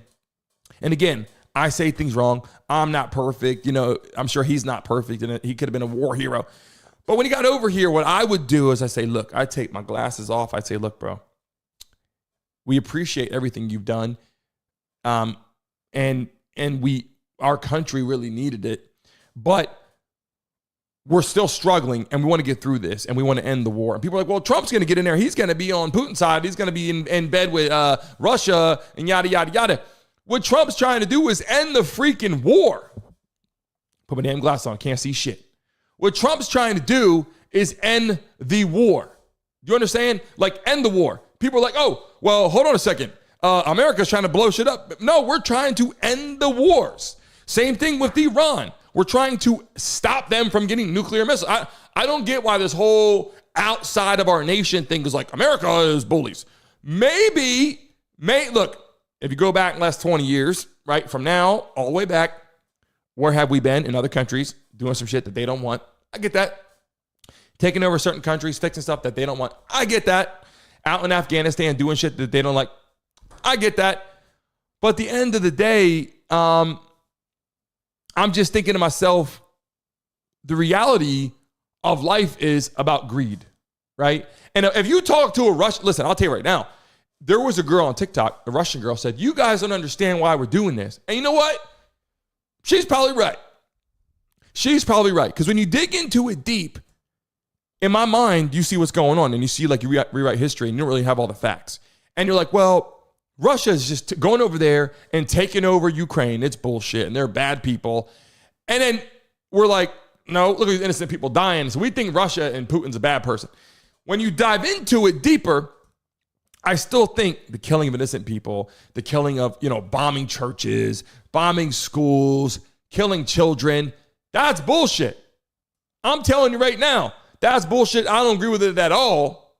A: and again, I say things wrong. I'm not perfect. I'm sure he's not perfect. And he could have been a war hero. But when he got over here, what I would do is I say, look, I take my glasses off. I'd say, look, bro, we appreciate everything you've done. And our country really needed it. But we're still struggling, and we want to get through this, and we want to end the war. And people are like, well, Trump's going to get in there. He's going to be on Putin's side. He's going to be in bed with Russia and yada, yada, yada. What Trump's trying to do is end the freaking war. Put my damn glass on. Can't see shit. What Trump's trying to do is end the war. You understand? Like, end the war. People are like, oh, well, hold on a second. America's trying to blow shit up. No, we're trying to end the wars. Same thing with Iran. We're trying to stop them from getting nuclear missiles. I don't get why this whole outside of our nation thing is like, America is bullies. Look, if you go back last 20 years, right, from now all the way back, where have we been in other countries doing some shit that they don't want? I get that. Taking over certain countries, fixing stuff that they don't want. I get that. Out in Afghanistan doing shit that they don't like. I get that. But at the end of the day, I'm just thinking to myself, the reality of life is about greed, right? And if you talk to a Russian, listen, I'll tell you right now, there was a girl on TikTok, a Russian girl, said, you guys don't understand why we're doing this. And you know what? She's probably right. She's probably right. Because when you dig into it deep, in my mind, you see what's going on and you see like you rewrite history and you don't really have all the facts. And you're like, well, Russia is just going over there and taking over Ukraine. It's bullshit and they're bad people. And then we're like, no, look at these innocent people dying. So we think Russia and Putin's a bad person. When you dive into it deeper, I still think the killing of innocent people, the killing of, bombing churches, bombing schools, killing children, that's bullshit. I'm telling you right now, that's bullshit. I don't agree with it at all.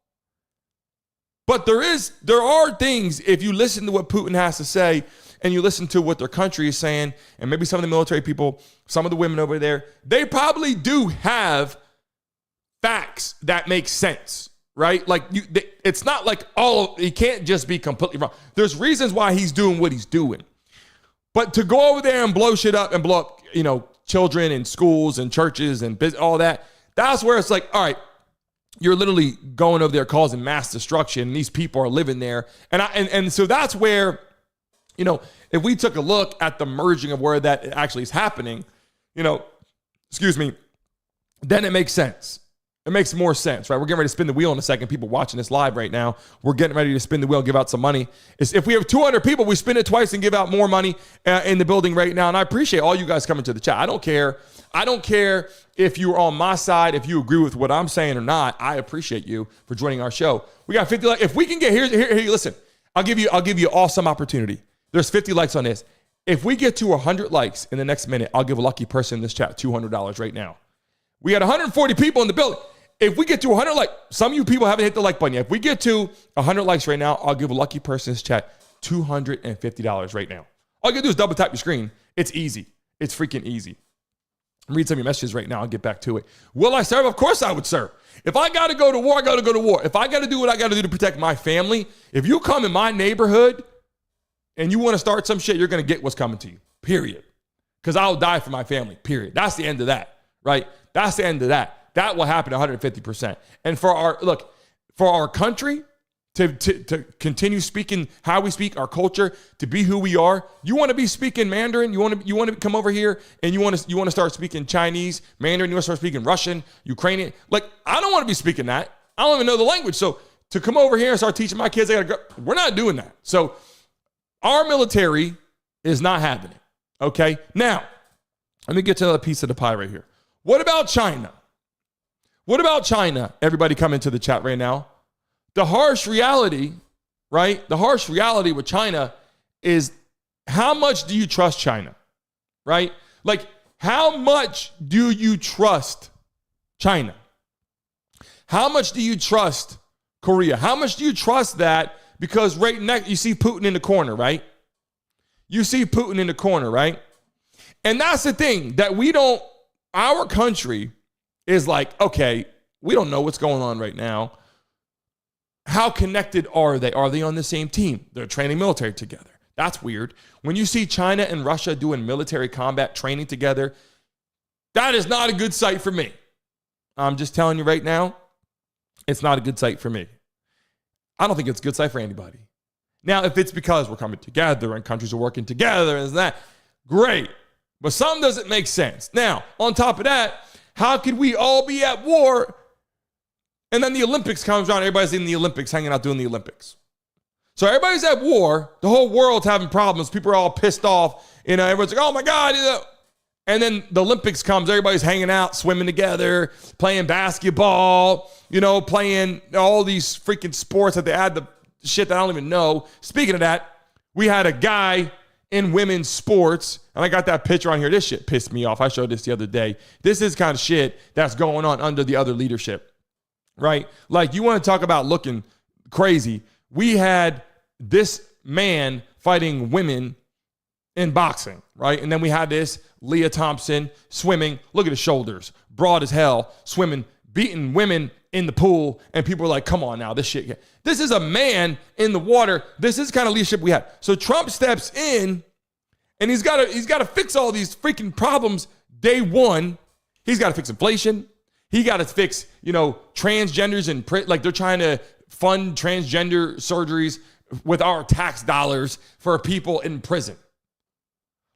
A: But there are things, if you listen to what Putin has to say and you listen to what their country is saying, and maybe some of the military people, some of the women over there, they probably do have facts that make sense, right? Like it's not like he can't just be completely wrong. There's reasons why he's doing what he's doing. But to go over there and blow shit up and blow up, children and schools and churches and all that, that's where it's like, all right, you're literally going over there causing mass destruction. And these people are living there. And so that's where, if we took a look at the merging of where that actually is happening, then it makes sense. It makes more sense, right? We're getting ready to spin the wheel in a second. People watching this live right now, we're getting ready to spin the wheel, give out some money. If we have 200 people, we spin it twice and give out more money in the building right now. And I appreciate all you guys coming to the chat. I don't care if you're on my side, if you agree with what I'm saying or not. I appreciate you for joining our show. We got 50 likes. If we can get here, listen, I'll give you an awesome opportunity. There's 50 likes on this. If we get to 100 likes in the next minute, I'll give a lucky person in this chat $200 right now. We got 140 people in the building. If we get to 100 likes, some of you people haven't hit the like button yet. If we get to 100 likes right now, I'll give a lucky person in this chat $250 right now. All you gotta do is double tap your screen. It's easy. It's freaking easy. Read some of your messages right now. I'll get back to it. Will I serve? Of course I would serve. If I got to go to war, I got to go to war. If I got to do what I got to do to protect my family, if you come in my neighborhood and you want to start some shit, you're going to get what's coming to you, period. Because I'll die for my family, period. That's the end of that, right? That's the end of that. That will happen 150%. And for our country to continue speaking how we speak, our culture, to be who we are, you want to be speaking Mandarin, you want to come over here and you want to start speaking Chinese, Mandarin, you want to start speaking Russian, Ukrainian. Like, I don't want to be speaking that. I don't even know the language. So to come over here and start teaching my kids, we're not doing that. So our military is not happening. Okay. Now, let me get to another piece of the pie right here. What about China? What about China? Everybody come into the chat right now. The harsh reality, right? The harsh reality with China is, how much do you trust China, right? Like, how much do you trust China? How much do you trust Korea? How much do you trust that? Because right next, you see Putin in the corner, right? You see Putin in the corner, right? And that's the thing that our country is like, okay, we don't know what's going on right now. How connected are they? Are they on the same team? They're training military together. That's weird. When you see China and Russia doing military combat training together, that is not a good sight for me. I'm just telling you right now, it's not a good sight for me. I don't think it's a good sight for anybody. Now, if it's because we're coming together and countries are working together and that, great. But something doesn't make sense. Now, on top of that, how could we all be at war and then the Olympics comes around, everybody's in the Olympics, hanging out doing the Olympics? So everybody's at war, the whole world's having problems, people are all pissed off, everyone's like, oh my God, And then the Olympics comes, everybody's hanging out, swimming together, playing basketball, playing all these freaking sports that they add the shit that I don't even know. Speaking of that, we had a guy in women's sports, and I got that picture on here. This shit pissed me off. I showed this the other day. This is kind of shit that's going on under the other leadership, right? Like, you want to talk about looking crazy. We had this man fighting women in boxing, right? And then we had this Leah Thompson swimming. Look at his shoulders, broad as hell, swimming, beating women in the pool. And people are like, come on now, this shit. This is a man in the water. This is the kind of leadership we have. So Trump steps in, and he's got to fix all these freaking problems day one. He's got to fix inflation. He got to fix, transgenders and like they're trying to fund transgender surgeries with our tax dollars for people in prison.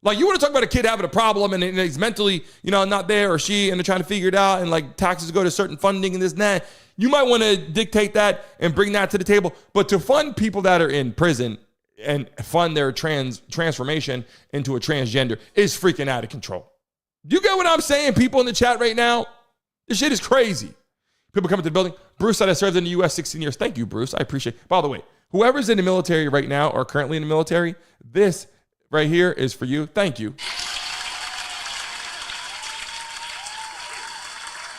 A: Like, you want to talk about a kid having a problem and he's mentally, not there, or she, and they're trying to figure it out, and like taxes go to certain funding and this and that. You might want to dictate that and bring that to the table. But to fund people that are in prison and fund their transformation into a transgender is freaking out of control. Do you get what I'm saying, people in the chat right now? This shit is crazy. People coming to the building. Bruce said I served in the U.S. 16 years. Thank you, Bruce. I appreciate it. By the way, whoever's in the military right now or currently in the military, this right here is for you. Thank you.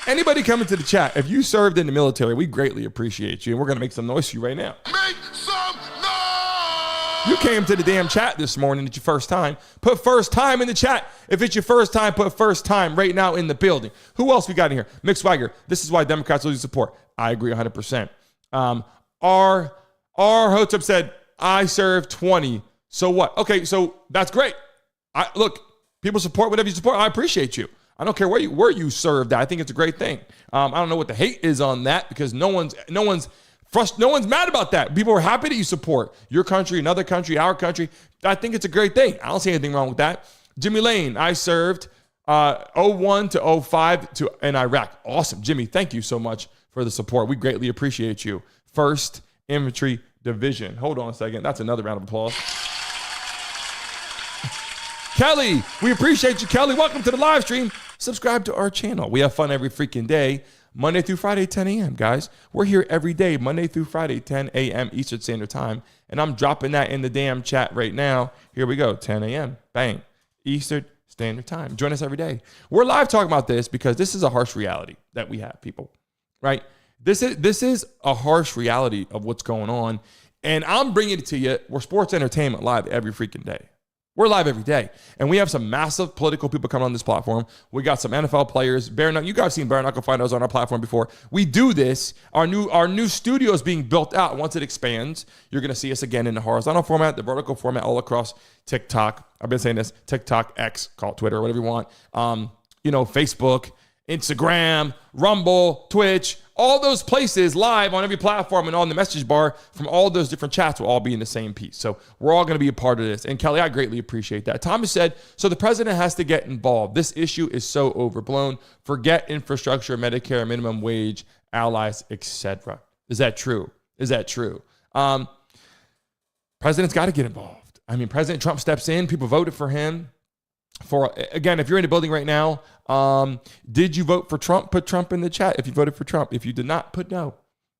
A: Anybody coming to the chat, if you served in the military, we greatly appreciate you, and we're going to make some noise for you right now.
B: Make some noise!
A: You came to the damn chat this morning. It's your first time. Put first time in the chat. If it's your first time, put first time right now in the building. Who else we got in here? Mick Swagger. This is why Democrats lose support. I agree 100%. Our Hotep said, I served 20. So what? Okay, so that's great. Look, people support whatever you support. I appreciate you. I don't care where you served at. I think it's a great thing. I don't know what the hate is on that, because no one's mad about that. People are happy that you support your country, another country, our country. I think it's a great thing. I don't see anything wrong with that. Jimmy Lane, I served 01 to 05 in Iraq. Awesome. Jimmy, thank you so much for the support. We greatly appreciate you. 1st Infantry Division. Hold on a second. That's another round of applause. Kelly, we appreciate you, Kelly. Welcome to the live stream. Subscribe to our channel. We have fun every freaking day, Monday through Friday, 10 a.m., guys. We're here every day, Monday through Friday, 10 a.m. Eastern Standard Time. And I'm dropping that in the damn chat right now. Here we go, 10 a.m. Bang. Eastern Standard Time. Join us every day. We're live talking about this because this is a harsh reality that we have, people, right? This is a harsh reality of what's going on. And I'm bringing it to you. We're sports entertainment live every freaking day. We're live every day, and we have some massive political people coming on this platform. We got some NFL players. You guys have seen Bare Knuckle Fighters on our platform before. We do this. Our new studio is being built out. Once it expands, you're going to see us again in the horizontal format, the vertical format, all across TikTok. I've been saying this, TikTok, X, call it Twitter, whatever you want. Facebook, Instagram, Rumble, Twitch, all those places live on every platform and on the message bar from all those different chats will all be in the same piece. So we're all going to be a part of this. And Kelly, I greatly appreciate that. Thomas said, so the president has to get involved. This issue is so overblown. Forget infrastructure, Medicare, minimum wage, allies, etc. Is that true? President's got to get involved. I mean, President Trump steps in. People voted for him. Again, if you're in the building right now, did you vote for Trump? Put Trump in the chat if you voted for Trump. If you did not, put no.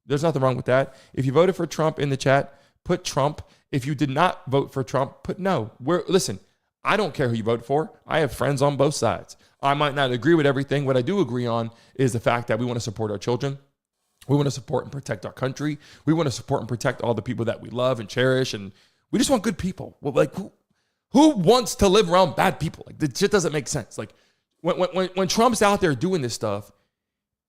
A: There's nothing wrong with that. If you voted for Trump in the chat, put Trump. If you did not vote for Trump, put no. Listen, I don't care who you vote for. I have friends on both sides. I might not agree with everything. What I do agree on is the fact that we want to support our children. We want to support and protect our country. We want to support and protect all the people that we love and cherish. And we just want good people. Well, like, who wants to live around bad people? Like, this shit doesn't make sense. Like, when Trump's out there doing this stuff,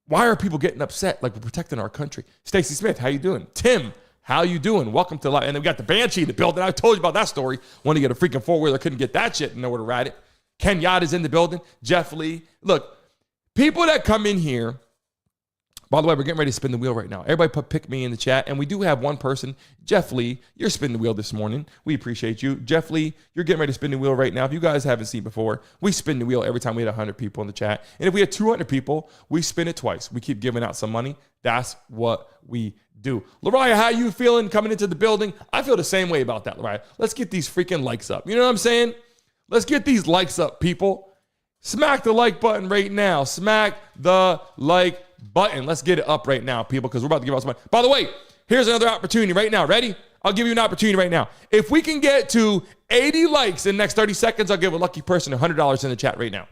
A: why are people getting upset? Like, we're protecting our country. Stacey Smith, how you doing? Tim, how you doing? Welcome to life. And then we got the Banshee in the building. I told you about that story. Wanted to get a freaking four-wheeler, couldn't get that shit and nowhere to ride it. Ken Yacht is in the building. Jeff Lee. Look, people that come in here. By the way, we're getting ready to spin the wheel right now. Everybody pick me in the chat. And we do have one person, Jeff Lee. You're spinning the wheel this morning. We appreciate you. Jeff Lee, you're getting ready to spin the wheel right now. If you guys haven't seen before, we spin the wheel every time we had 100 people in the chat. And if we had 200 people, we spin it twice. We keep giving out some money. That's what we do. Lariah, how you feeling coming into the building? I feel the same way about that, Lariah. Let's get these freaking likes up. You know what I'm saying? Let's get these likes up, people. Smack the like button right now. Smack the like button. Let's get it up right now, people, because we're about to give out some money. By the way, here's another opportunity right now. Ready? I'll give you an opportunity right now. If we can get to 80 likes in the next 30 seconds, I'll give a lucky person $100 in the chat right now.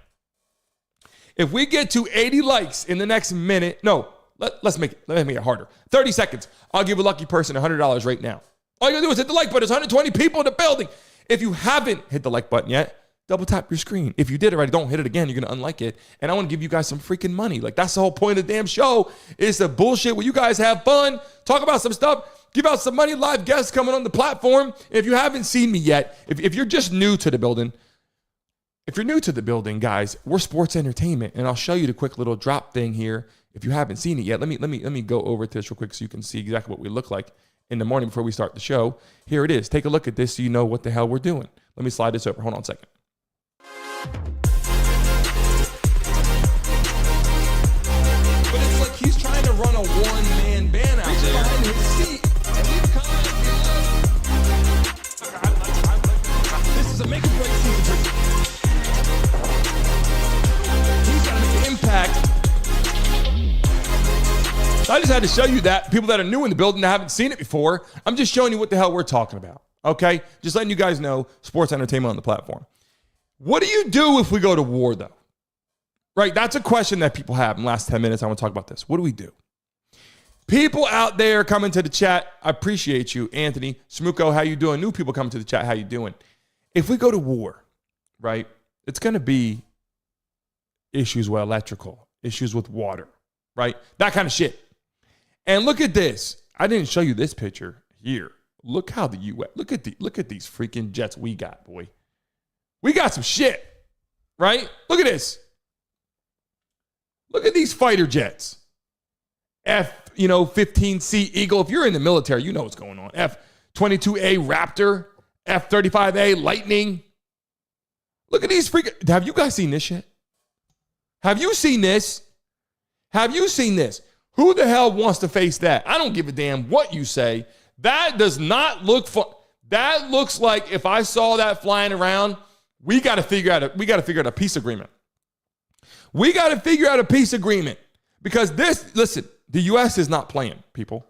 A: If we get to 80 likes in the next minute, let's make it harder. 30 seconds, I'll give a lucky person $100 right now. All you gotta do is hit the like button. There's 120 people in the building. If you haven't hit the like button yet, double tap your screen. If you did already, don't hit it again. You're gonna unlike it. And I wanna give you guys some freaking money. Like, that's the whole point of the damn show, is the bullshit where you guys have fun, talk about some stuff, give out some money, live guests coming on the platform. If you haven't seen me yet, if you're just new to the building, guys, we're sports entertainment, and I'll show you the quick little drop thing here. If you haven't seen it yet, let me go over to this real quick so you can see exactly what we look like in the morning before we start the show. Here it is. Take a look at this so you know what the hell we're doing. Let me slide this over. Hold on a second. But it's like he's trying to run a one-man band out there. Behind his seat, and we've come this is a make or break season. He's got to make an impact. I just had to show you that. People that are new in the building that haven't seen it before, I'm just showing you what the hell we're talking about. Okay? Just letting you guys know, sports entertainment on the platform. What do you do if we go to war, though? Right? That's a question that people have in the last 10 minutes. I want to talk about this. What do we do? People out there coming to the chat, I appreciate you. Anthony, Smuko, how you doing? New people coming to the chat, how you doing? If we go to war, right, it's going to be issues with electrical, issues with water, right? That kind of shit. And look at this. I didn't show you this picture here. Look how the U.S. Look at these freaking jets we got, boy. We got some shit, right? Look at this. Look at these fighter jets. F-15C Eagle. If you're in the military, you know what's going on. F-22A Raptor, F-35A Lightning. Look at these freaking. Have you guys seen this shit? Have you seen this? Have you seen this? Who the hell wants to face that? I don't give a damn what you say. That does not look fun. That looks like if I saw that flying around, we got to figure out a peace agreement. We got to figure out a peace agreement because listen, the U.S. is not playing, people.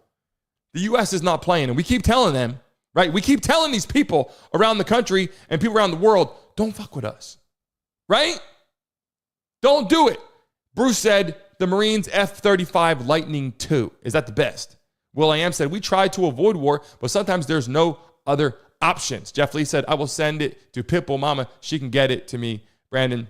A: The U.S. is not playing, and we keep telling them, right? We keep telling these people around the country and people around the world, don't fuck with us, right? Don't do it. Bruce said the Marines F-35 Lightning II. Is that the best? Will.i.am said, we tried to avoid war, but sometimes there's no other options. Jeff Lee said, I will send it to Pitbull Mama. She can get it to me, Brandon,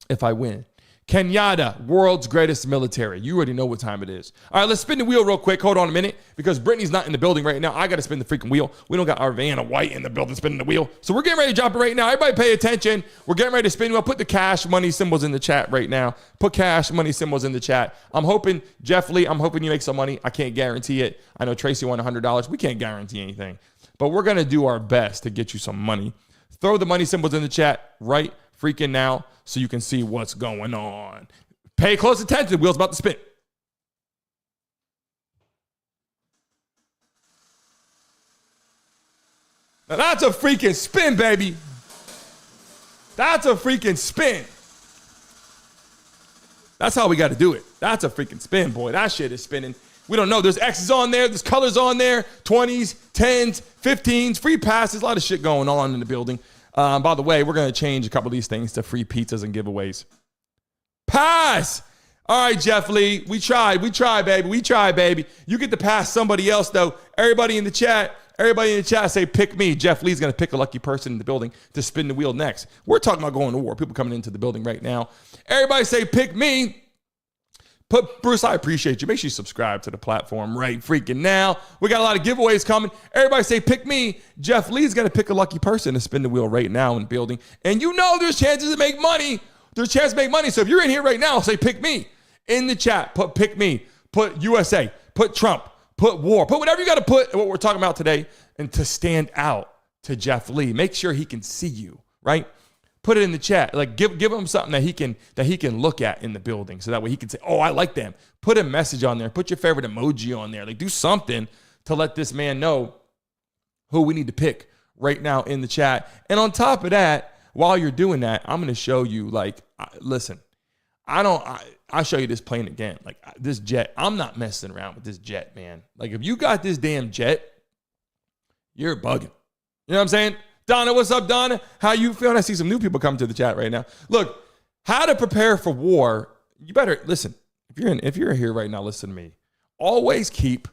A: if I win. Kenyatta, world's greatest military. You already know what time it is. All right, let's spin the wheel real quick. Hold on a minute, because Brittany's not in the building right now. I got to spin the freaking wheel. We don't got our Vanna White in the building spinning the wheel. So we're getting ready to drop it right now. Everybody pay attention. We're getting ready to spin the wheel. Put the cash money symbols in the chat right now. Put cash money symbols in the chat. I'm hoping, Jeff Lee, I'm hoping you make some money. I can't guarantee it. I know Tracy won $100. We can't guarantee anything. But we're going to do our best to get you some money. Throw the money symbols in the chat right freaking now so you can see what's going on. Pay close attention. The wheel's about to spin. Now that's a freaking spin, baby. That's a freaking spin. That's how we got to do it. That's a freaking spin, boy. That shit is spinning. We don't know. There's X's on there. There's colors on there. 20s, 10s, 15s, free passes. A lot of shit going on in the building. By the way, we're going to change a couple of these things to free pizzas and giveaways. Pass. All right, Jeff Lee. We tried, baby. You get to pass somebody else, though. Everybody in the chat say, pick me. Jeff Lee's going to pick a lucky person in the building to spin the wheel next. We're talking about going to war. People coming into the building right now. Everybody say, pick me. Bruce, I appreciate you. Make sure you subscribe to the platform right freaking now. We got a lot of giveaways coming. Everybody say, pick me. Jeff Lee's going to pick a lucky person to spin the wheel right now in the building. And you know there's chances to make money. There's a chance to make money. So if you're in here right now, say, pick me. In the chat, put pick me. Put USA. Put Trump. Put war. Put whatever you got to put in what we're talking about today and to stand out to Jeff Lee. Make sure he can see you, right? Put it in the chat. Like give him something that he can look at in the building. So that way he can say, oh, I like them. Put a message on there. Put your favorite emoji on there. Like do something to let this man know who we need to pick right now in the chat. And on top of that, while you're doing that, I'm going to show you, like, listen, I'll show you this plane again. Like, this jet, I'm not messing around with this jet, man. Like, if you got this damn jet, you're bugging. You know what I'm saying? Donna, what's up, Donna? How you feeling? I see some new people coming to the chat right now. Look, how to prepare for war. You better listen. If you're here right now, listen to me. Always keep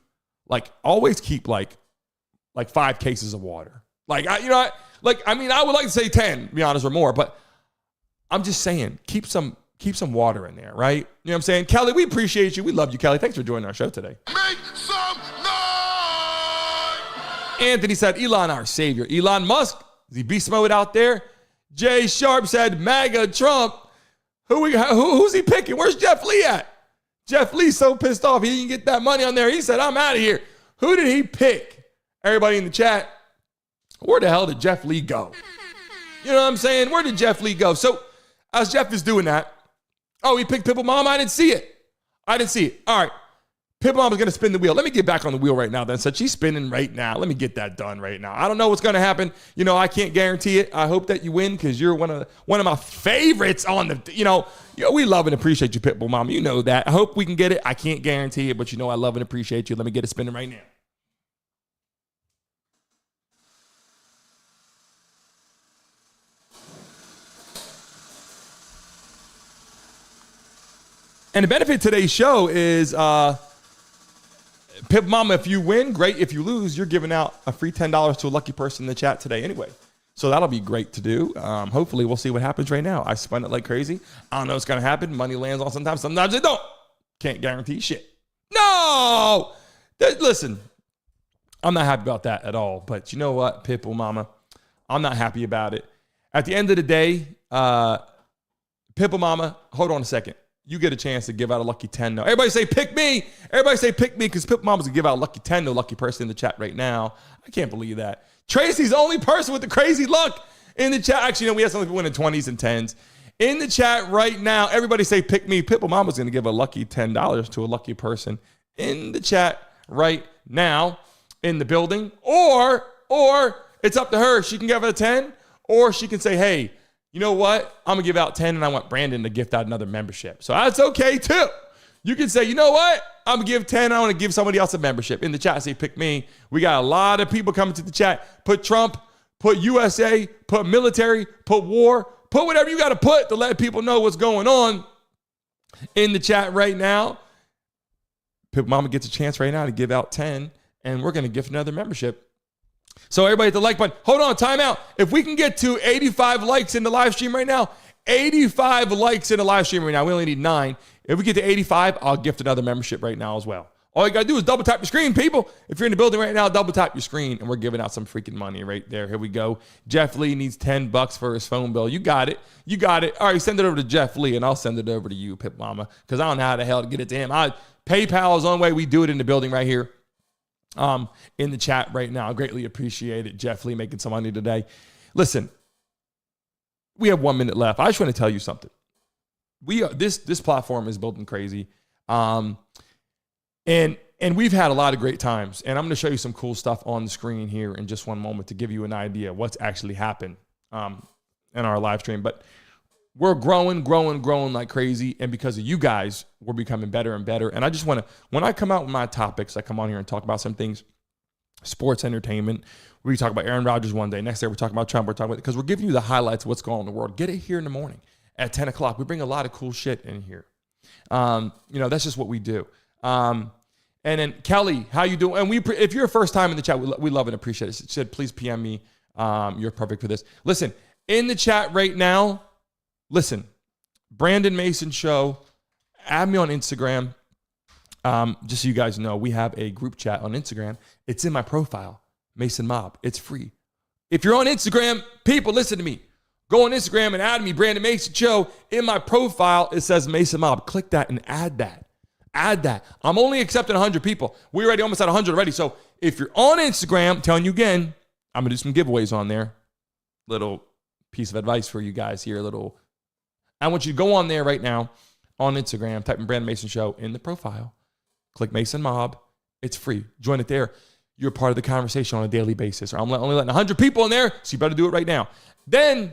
A: like 5 cases of water. Like, I would like to say 10, to be honest, or more, but I'm just saying, keep some water in there, right? You know what I'm saying? Kelly, we appreciate you. We love you, Kelly. Thanks for joining our show today.
B: Make some noise!
A: Anthony said, Elon, our savior. Elon Musk, is he beast mode out there? Jay Sharp said, MAGA Trump. Who's he picking? Where's Jeff Lee at? Jeff Lee's so pissed off he didn't get that money on there. He said, I'm out of here. Who did he pick? Everybody in the chat, where the hell did Jeff Lee go? You know what I'm saying? Where did Jeff Lee go? So as Jeff is doing that, he picked Pitbull Mama. I didn't see it. All right. Pitbull Mama's going to spin the wheel. Let me get back on the wheel right now then. So she's spinning right now. Let me get that done right now. I don't know what's going to happen. You know, I can't guarantee it. I hope that you win because you're one of my favorites on the, we love and appreciate you, Pitbull Mama. You know that. I hope we can get it. I can't guarantee it, but I love and appreciate you. Let me get it spinning right now. And the benefit of today's show is, Pip Mama, if you win, great. If you lose, you're giving out a free $10 to a lucky person in the chat today anyway. So that'll be great to do. Hopefully, we'll see what happens right now. I spun it like crazy. I don't know what's going to happen. Money lands on sometimes it don't. Can't guarantee shit. No! Listen, I'm not happy about that at all. But you know what, Pitbull Mama? I'm not happy about it. At the end of the day, Pitbull Mama, hold on a second. You get a chance to give out a lucky 10. Now, everybody say, pick me. Everybody say, pick me, because Pitbull Mama's going to give out a lucky 10 to a lucky person in the chat right now. I can't believe that. Tracy's the only person with the crazy luck in the chat. Actually, we have some people winning 20s and 10s. In the chat right now, everybody say, pick me. Pitbull Mama's going to give a lucky $10 to a lucky person in the chat right now in the building. Or it's up to her. She can give it a 10, or she can say, hey, you know what? I'm going to give out 10 and I want Brandon to gift out another membership. So that's okay too. You can say, you know what? I'm going to give 10 and I want to give somebody else a membership. In the chat, say pick me. We got a lot of people coming to the chat. Put Trump, put USA, put military, put war, put whatever you got to put to let people know what's going on in the chat right now. Pitbull Mama gets a chance right now to give out 10 and we're going to gift another membership. So everybody hit the like button. Hold on, time out. If we can get to 85 likes in the live stream right now, 85 likes in the live stream right now. We only need 9. If we get to 85, I'll gift another membership right now as well. All you got to do is double tap your screen, people. If you're in the building right now, double tap your screen, and we're giving out some freaking money right there. Here we go. Jeff Lee needs $10 for his phone bill. You got it. All right, send it over to Jeff Lee, and I'll send it over to you, Pip Mama, because I don't know how the hell to get it to him. PayPal is the only way we do it in the building right here. In the chat right now. I greatly appreciate it. Jeff Lee making some money today. Listen, we have 1 minute left. I just want to tell you something. This platform is building crazy. And we've had a lot of great times. And I'm going to show you some cool stuff on the screen here in just one moment to give you an idea of what's actually happened in our live stream. But we're growing like crazy. And because of you guys, we're becoming better and better. And I just want to, when I come out with my topics, I come on here and talk about some things, sports, entertainment. We talk about Aaron Rodgers one day. Next day, we're talking about Trump. We're talking about, because we're giving you the highlights of what's going on in the world. Get it here in the morning at 10 o'clock. We bring a lot of cool shit in here. That's just what we do. And then Kelly, how you doing? And if you're a first time in the chat, we love and appreciate it. She said, please PM me. You're perfect for this. Listen, in the chat right now, listen, Brandon Mason Show, add me on Instagram. Just so you guys know, we have a group chat on Instagram. It's in my profile, Mason Mob. It's free. If you're on Instagram, people, listen to me. Go on Instagram and add me, Brandon Mason Show. In my profile, it says Mason Mob. Click that and add that. Add that. I'm only accepting 100 people. We're already almost at 100 already. So if you're on Instagram, I'm telling you again, I'm going to do some giveaways on there. Little piece of advice for you guys here. I want you to go on there right now on Instagram, type in Brandon Mason Show in the profile. Click Mason Mob. It's free. Join it there. You're part of the conversation on a daily basis. I'm only letting 100 people in there, so you better do it right now. Then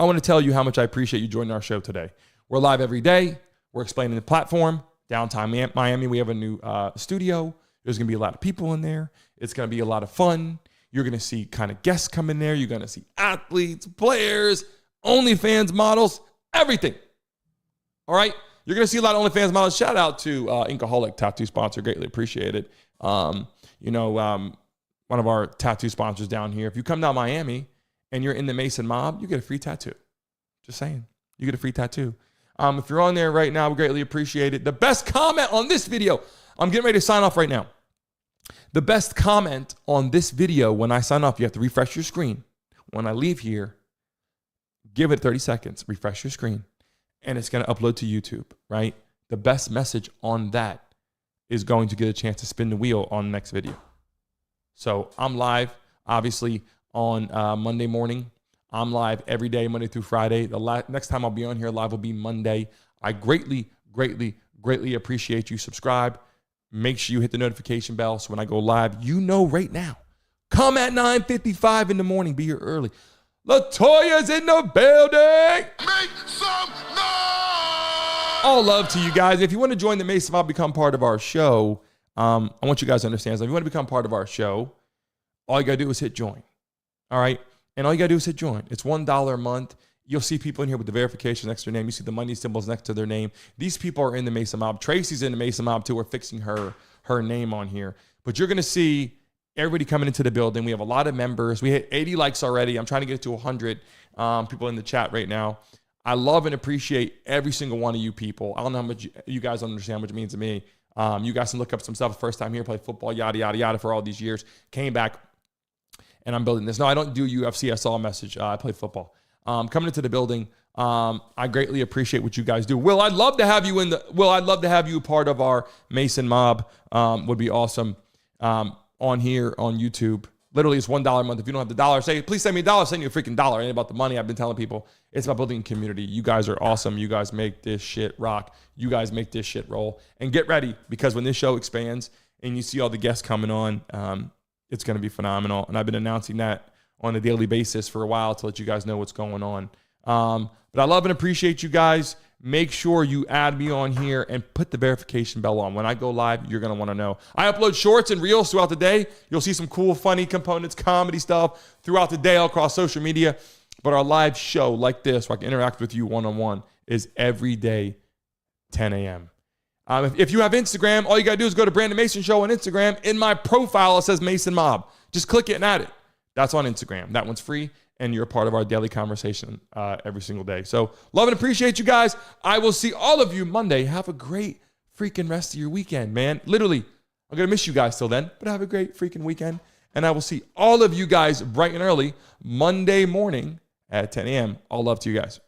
A: I want to tell you how much I appreciate you joining our show today. We're live every day. We're explaining the platform. Downtown Miami, we have a new studio. There's going to be a lot of people in there. It's going to be a lot of fun. You're going to see kind of guests come in there. You're going to see athletes, players, OnlyFans models, everything. All right? You're going to see a lot of OnlyFans models. Shout out to Inkaholic, tattoo sponsor. Greatly appreciate it. One of our tattoo sponsors down here. If you come down Miami and you're in the Mason mob, you get a free tattoo. Just saying. You get a free tattoo. If you're on there right now, we greatly appreciate it. The best comment on this video, I'm getting ready to sign off right now. The best comment on this video, when I sign off, you have to refresh your screen. When I leave here, give it 30 seconds, refresh your screen, and it's going to upload to YouTube, right? The best message on that is going to get a chance to spin the wheel on the next video. So I'm live, obviously, on Monday morning. I'm live every day, Monday through Friday. The next time I'll be on here live will be Monday. I greatly, greatly, greatly appreciate you. Subscribe. Make sure you hit the notification bell so when I go live, you know right now. Come at 9:55 in the morning. Be here early. LaToya's in the building.
B: Make some noise!
A: All love to you guys. If you want to join the Mason Mob, become part of our show, I want you guys to understand. So if you want to become part of our show, all you got to do is hit join. All right? And all you got to do is hit join. It's $1 a month. You'll see people in here with the verification next to their name. You see the money symbols next to their name. These people are in the Mason Mob. Tracy's in the Mason Mob too. We're fixing her name on here. But you're going to see everybody coming into the building. We have a lot of members. We hit 80 likes already. I'm trying to get it to 100 people in the chat right now. I love and appreciate every single one of you people. I don't know how much you guys understand what it means to me. You guys can look up some stuff. First time here, play football, yada, yada, yada for all these years. Came back, and I'm building this. No, I don't do UFC. I saw a message. I play football. Coming into the building, I greatly appreciate what you guys do. Will, I'd love to have you I'd love to have you part of our Mason Mob. Would be awesome. On here on YouTube. Literally, it's $1 a month. If you don't have the dollar, say, please send me a dollar. Send you a freaking dollar. It ain't about the money. I've been telling people. It's about building a community. You guys are awesome. You guys make this shit rock. You guys make this shit roll. And get ready, because when this show expands and you see all the guests coming on, it's going to be phenomenal. And I've been announcing that on a daily basis for a while to let you guys know what's going on. But I love and appreciate you guys. Make sure you add me on here and put the verification bell on. When I go live, you're going to want to know. I upload shorts and reels throughout the day. You'll see some cool, funny components, comedy stuff throughout the day all across social media. But our live show like this, where I can interact with you one-on-one, is every day, 10 a.m. If you have Instagram, all you got to do is go to Brandon Mason Show on Instagram. In my profile, it says Mason Mob. Just click it and add it. That's on Instagram. That one's free, and you're a part of our daily conversation every single day. So love and appreciate you guys. I will see all of you Monday. Have a great freaking rest of your weekend, man. Literally, I'm going to miss you guys till then, but have a great freaking weekend. And I will see all of you guys bright and early Monday morning at 10 a.m. All love to you guys.